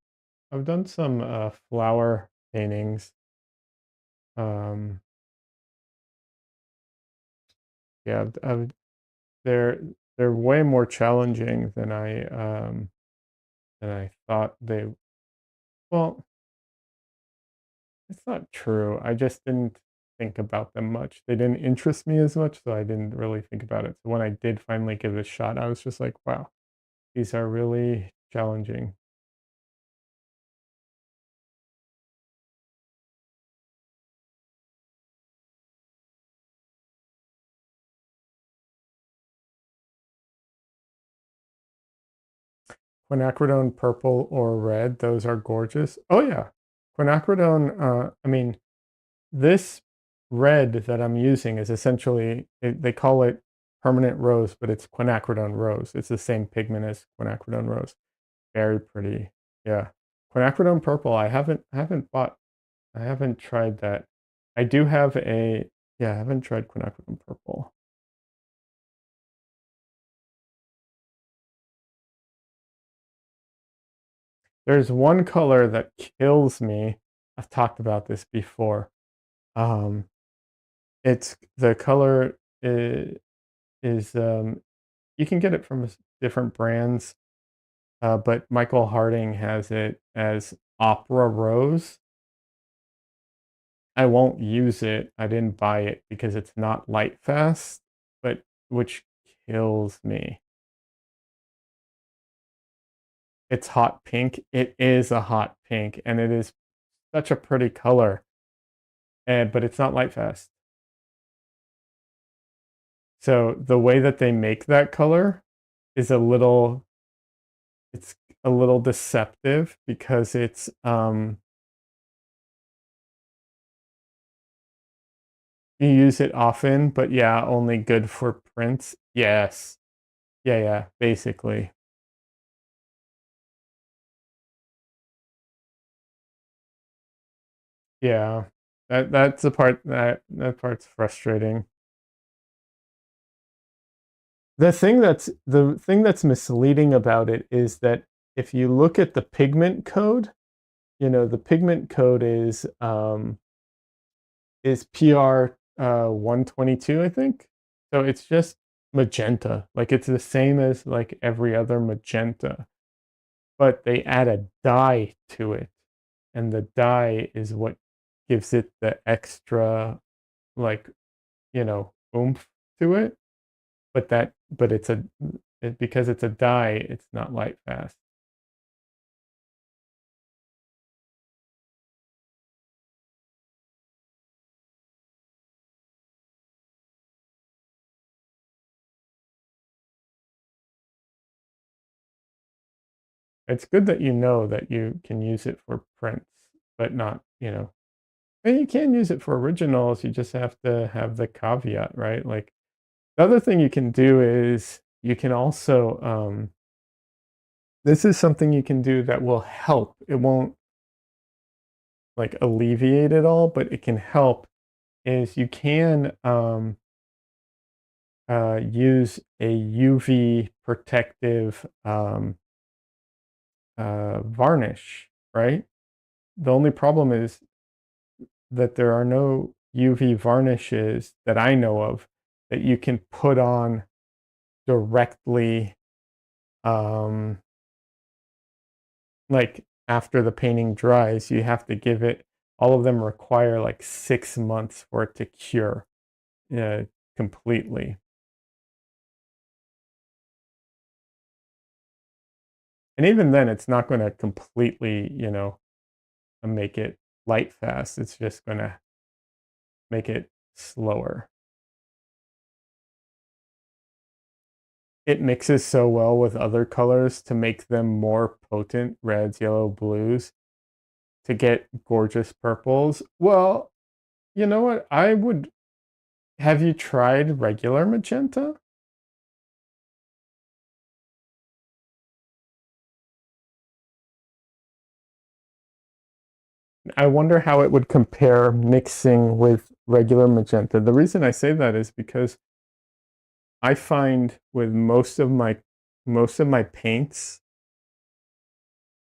flower paintings. Um, yeah, they're they're way more challenging than I thought they. Well, it's not true. I just didn't think about them much. They didn't interest me as much, so I didn't really think about it. So when I did finally give it a shot, I was just like, wow, these are really challenging. Quinacridone purple or red, those are gorgeous. Oh yeah. Quinacridone, I mean, this red that I'm using is essentially, they call it permanent rose, but it's quinacridone rose. It's the same pigment as quinacridone rose. Very pretty. Yeah. Quinacridone purple, I haven't tried that. I do have yeah, I haven't tried quinacridone purple. There's one color that kills me. I've talked about this before. Um, it's the color is you can get it from different brands, but Michael Harding has it as Opera Rose. I won't use it. I didn't buy it because it's not light fast, but which kills me. It's hot pink. It is a hot pink, and it is such a pretty color, but it's not light fast. So the way that they make that color is it's a little deceptive because it's you use it often, but yeah, only good for prints. Yes. Yeah, yeah, basically. Yeah. That's the part that part's frustrating. The thing that's misleading about it is that if you look at the pigment code, the pigment code is PR 122, I think. So it's just magenta. Like it's the same as like every other magenta, but they add a dye to it, and the dye is what gives it the extra like oomph to it. But because it's a dye, it's not light fast. It's good that you know that you can use it for prints, but not, and you can use it for originals. You just have to have the caveat, right? Like The other thing you can do is you can also, this is something you can do that will help. It won't like alleviate it all, but it can help. Is you can use a UV protective varnish, right? The only problem is that there are no UV varnishes that I know of that you can put on directly, um, like after the painting dries. You have to give it, all of them require like 6 months for it to cure uh, completely. And even then, it's not going to completely, make it light fast. It's just going to make it slower. It mixes so well with other colors to make them more potent, reds, yellow, blues, to get gorgeous purples. Well, you know what? I would, have you tried regular magenta? I wonder how it would compare mixing with regular magenta. The reason I say that is because I find with most of my paints,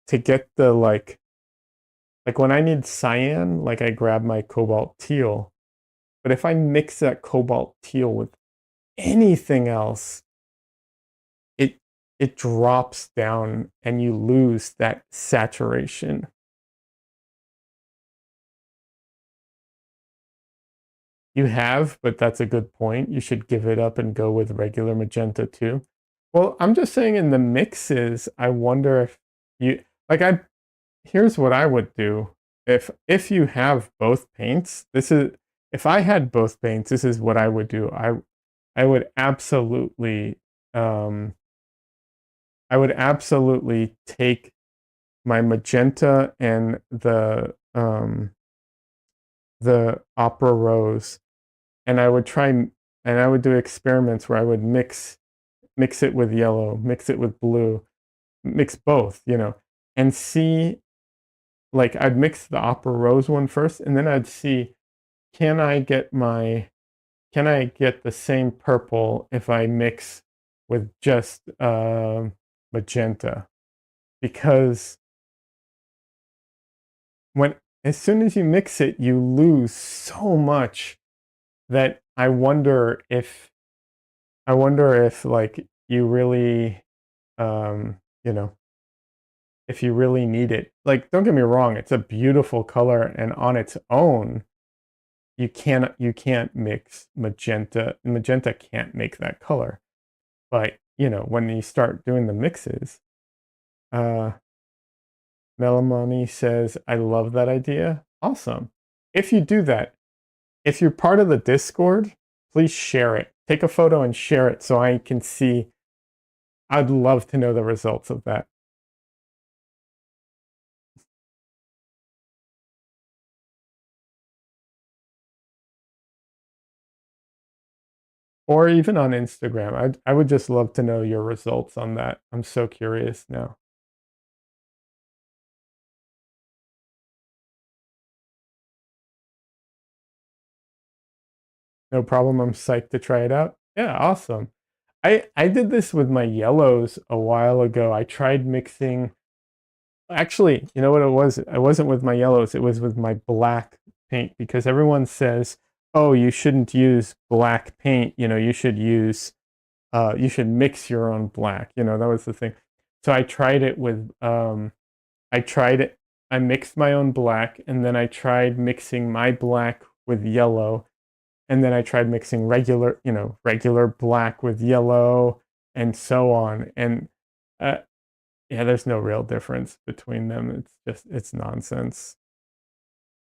to get the like when I need cyan, like I grab my cobalt teal. But if I mix that cobalt teal with anything else, it it drops down and you lose that saturation. You have, but that's a good point. You should give it up and go with regular magenta too. Well, I'm just saying in the mixes, I wonder if you like I here's what I would do. If you have both paints, this is if I had both paints, this is what I would do. I would absolutely um take my magenta and the opera rose, and I would do experiments where I would mix it with yellow, mix it with blue, mix both, and see, like I'd mix the opera rose one first, and then I'd see, can I get my can I get the same purple if I mix with just magenta? Because when as soon as you mix it, you lose so much that I wonder if like you really, um, you know, if you really need it. Like, don't get me wrong, it's a beautiful color, and on its own, you can't mix magenta. Magenta can't make that color. But when you start doing the mixes, uh, Melamoni says, "I love that idea." Awesome. If you do that, if you're part of the Discord, please share it. Take a photo and share it so I can see. I'd love to know the results of that. Or even on Instagram. I would just love to know your results on that. I'm so curious now. No problem. I'm psyched to try it out. Yeah, awesome. I did this with my yellows a while ago. I tried mixing. Actually, you know what it was? It wasn't with my yellows. It was with my black paint, because everyone says, "Oh, you shouldn't use black paint. You should mix your own black." That was the thing. So I tried it with I tried it. I mixed my own black, and then I tried mixing my black with yellow, and then I tried mixing regular black with yellow, and so on. And uh, yeah, there's no real difference between them. It's nonsense.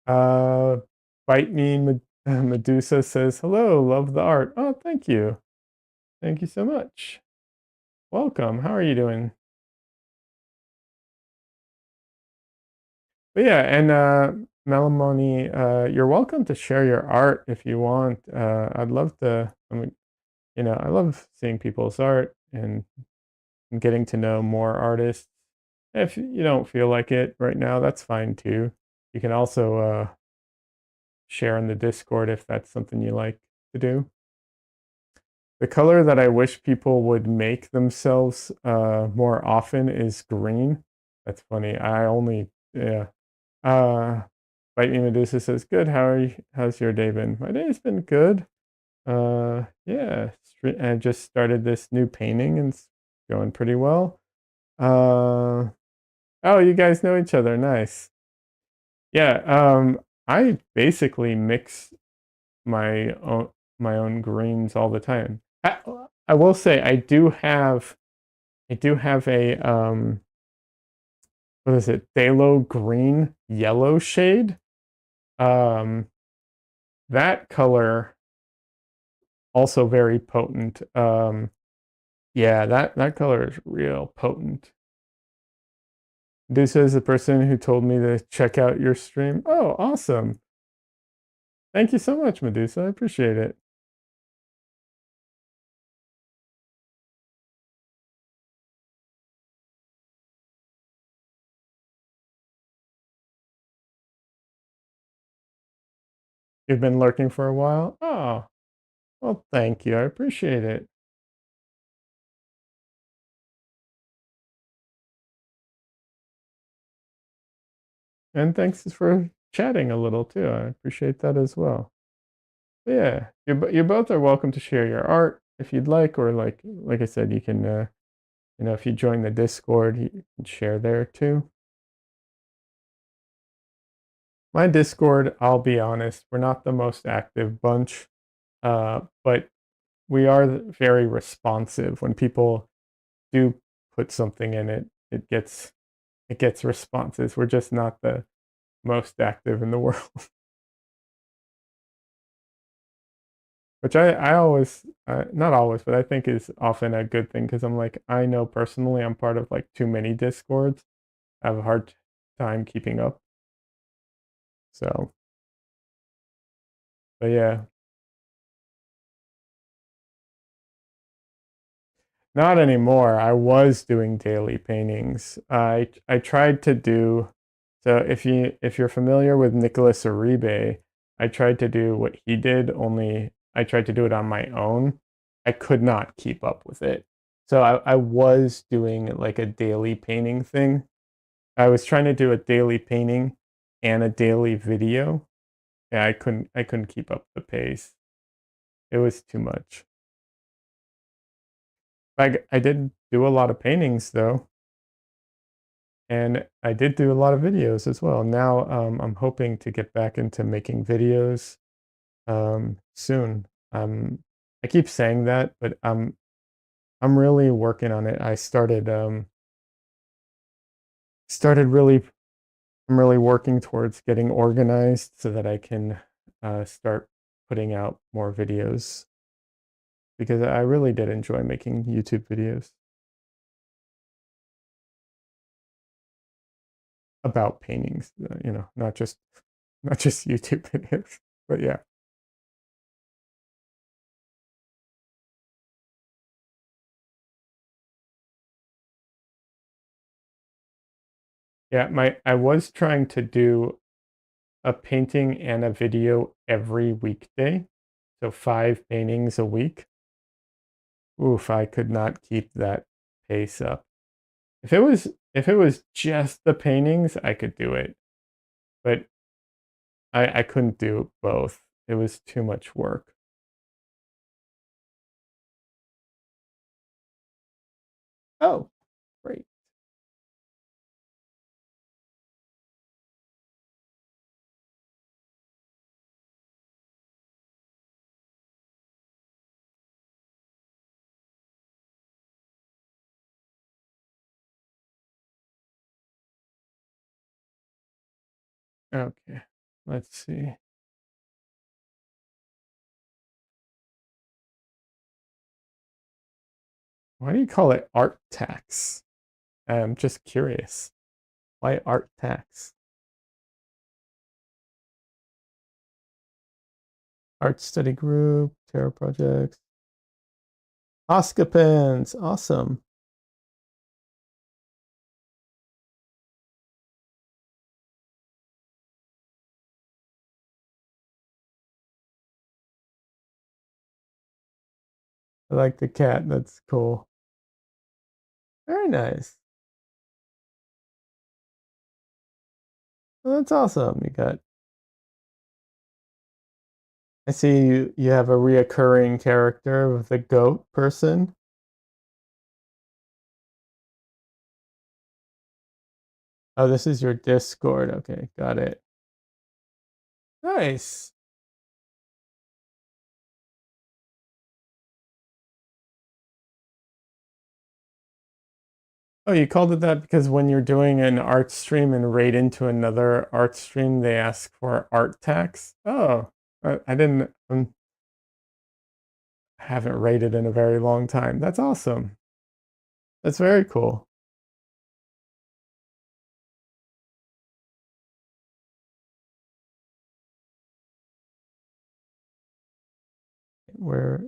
Uh, Bite Me Medusa says, "Hello, love the art." Oh, thank you so much. Welcome. How are you doing? But yeah, and Melamoni, you're welcome to share your art if you want. I'd love to. I mean, I love seeing people's art and getting to know more artists. If you don't feel like it right now, that's fine too. You can also share in the Discord if that's something you like to do. The color that I wish people would make themselves more often is green. That's funny. Yeah. Uh, Bite Me Medusa says, "Good. How's your day been?" My day's been good. Yeah. I just started this new painting and it's going pretty well. Uh, oh, you guys know each other. Nice. Yeah. I basically mix my own greens all the time. I will say I do have a what is it? Phthalo green yellow shade. Um that color also very potent. Yeah, that color is real potent. This is the person who told me to check out your stream. Oh, awesome. Thank you so much, Medusa. I appreciate it. You've been lurking for a while? Oh, well, thank you. I appreciate it. And thanks for chatting a little too. I appreciate that as well. But yeah, you both are welcome to share your art if you'd like, or like I said, you can if you join the Discord, you can share there too. My Discord, I'll be honest, we're not the most active bunch, but we are very responsive. When people do put something in it, it gets responses. We're just not the most active in the world. Which I always, not always, but I think is often a good thing because I'm like, I know personally I'm part of like too many Discords. I have a hard time keeping up. So, but yeah, not anymore. I was doing daily paintings. I tried to do, so if you're familiar with Nicholas Uribe, I tried to do what he did, only I tried to do it on my own. I could not keep up with it. So I was doing like a daily painting thing. I was trying to do a daily painting and a daily video. Yeah, I couldn't keep up the pace. It was too much. I did do a lot of paintings though, and I did do a lot of videos as well. Now I'm hoping to get back into making videos soon. I keep saying that, but I'm really working on it. I started really I'm really working towards getting organized so that I can start putting out more videos because I really did enjoy making YouTube videos about paintings, not just YouTube videos. But yeah. Yeah, my I was trying to do a painting and a video every weekday. So 5 paintings a week. Oof, I could not keep that pace up. If it was just the paintings, I could do it. But I couldn't do both. It was too much work. Oh, great. Okay. Let's see. Why do you call it art tax? I'm just curious. Why art tax? Art study group, tarot projects. Oscar pens, awesome. I like the cat. That's cool. Very nice. Well, that's awesome. You got. I see you have a reoccurring character with the goat person. Oh, this is your Discord. Okay, got it. Nice. Oh, you called it that because when you're doing an art stream and raid into another art stream, they ask for art tax. Oh, I didn't. Haven't raided in a very long time. That's awesome. That's very cool. Where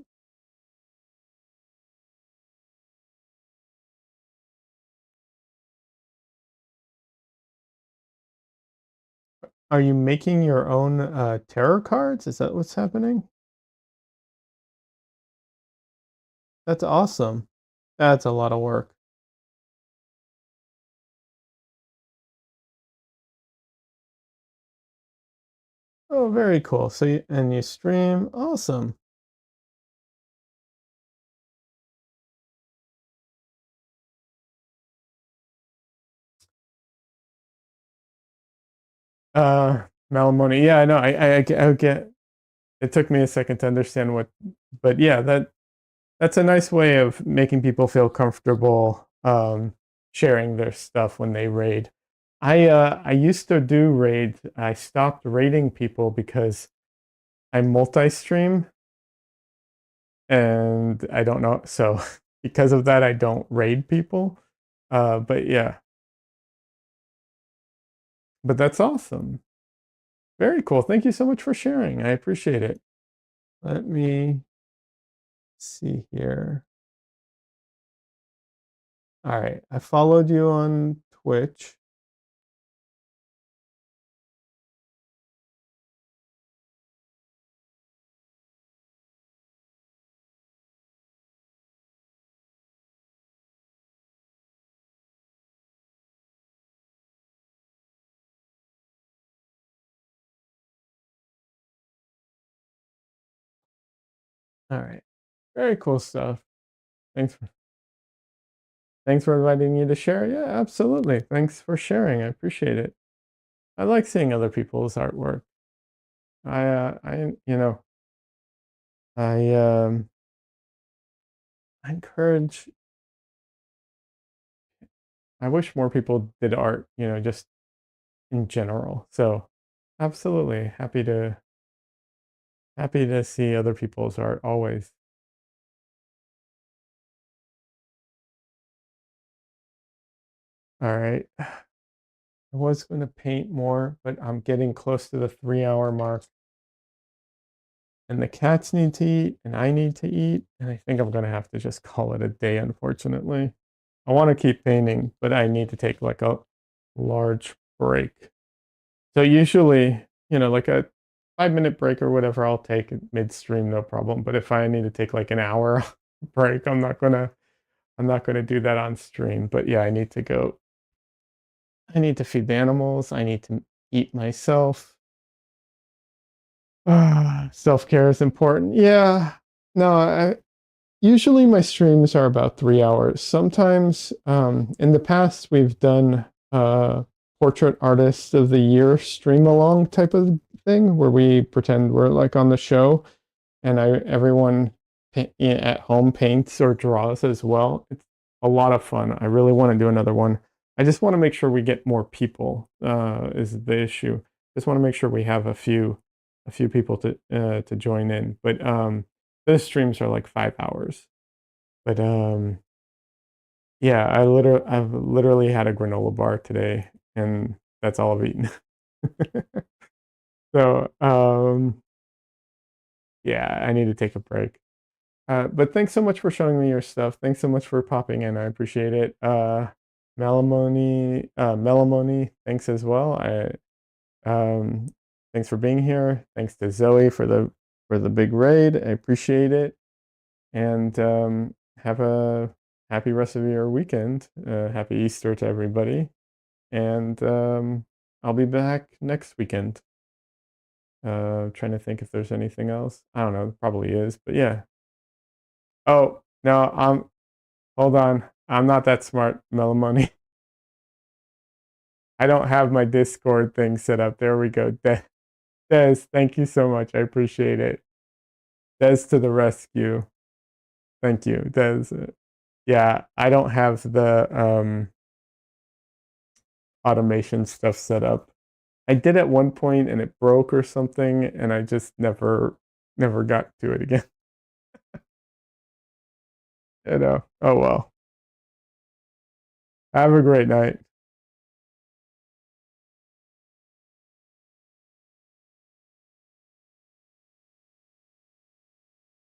are you making your own tarot cards? Is that what's happening? That's awesome. That's a lot of work. Oh, very cool. So and you stream. Awesome. Malamoni. Yeah, I know. I get. It took me a second to understand what, but yeah, that's a nice way of making people feel comfortable sharing their stuff when they raid. I used to do raids. I stopped raiding people because I multi-stream and I don't know. So because of that, I don't raid people. But yeah, but that's awesome. Very cool. Thank you so much for sharing. I appreciate it. Let me see here. All right. I followed you on Twitch. All right. Very cool stuff. Thanks for Thanks for inviting me to share. Yeah, absolutely. Thanks for sharing. I appreciate it. I like seeing other people's artwork. You know, I I encourage. I wish more people did art. Just in general. So, absolutely happy to see other people's art always. All right. I was going to paint more, but I'm getting close to the 3 hour mark. And the cats need to eat, and I need to eat. And I think I'm going to have to just call it a day, unfortunately. I want to keep painting, but I need to take like a large break. So usually, like a 5 minute break or whatever, I'll take it midstream, no problem. But if I need to take like an hour break, I'm not gonna do that on stream. But yeah, I need to go. I need to feed the animals. I need to eat myself. Self-care is important. Yeah. No, usually my streams are about 3 hours. Sometimes, in the past, we've done portrait artist of the year stream along type of thing where we pretend we're like on the show and everyone at home paints or draws as well. It's a lot of fun. I really want to do another one. I just want to make sure we get more people. Is the issue? Just want to make sure we have a few people to join in. But those streams are like 5 hours. But yeah, I've literally had a granola bar today, and that's all I've eaten. So yeah, I need to take a break. But thanks so much for showing me your stuff. Thanks so much for popping in. I appreciate it. Melamoni, thanks as well. Um, Thanks for being here. Thanks to Zoe for the big raid. I appreciate it. And have a happy rest of your weekend. Happy Easter to everybody. And I'll be back next weekend. Trying to think if there's anything else. I don't know. Probably is, but yeah. Oh no, hold on. I'm not that smart, Melamoni. I don't have my Discord thing set up. There we go. Des, thank you so much. I appreciate it. Des to the rescue. Thank you, Des. Yeah, I don't have the automation stuff set up. I did at one point and it broke or something, and I just never got to it again. You know. Oh well. Have a great night.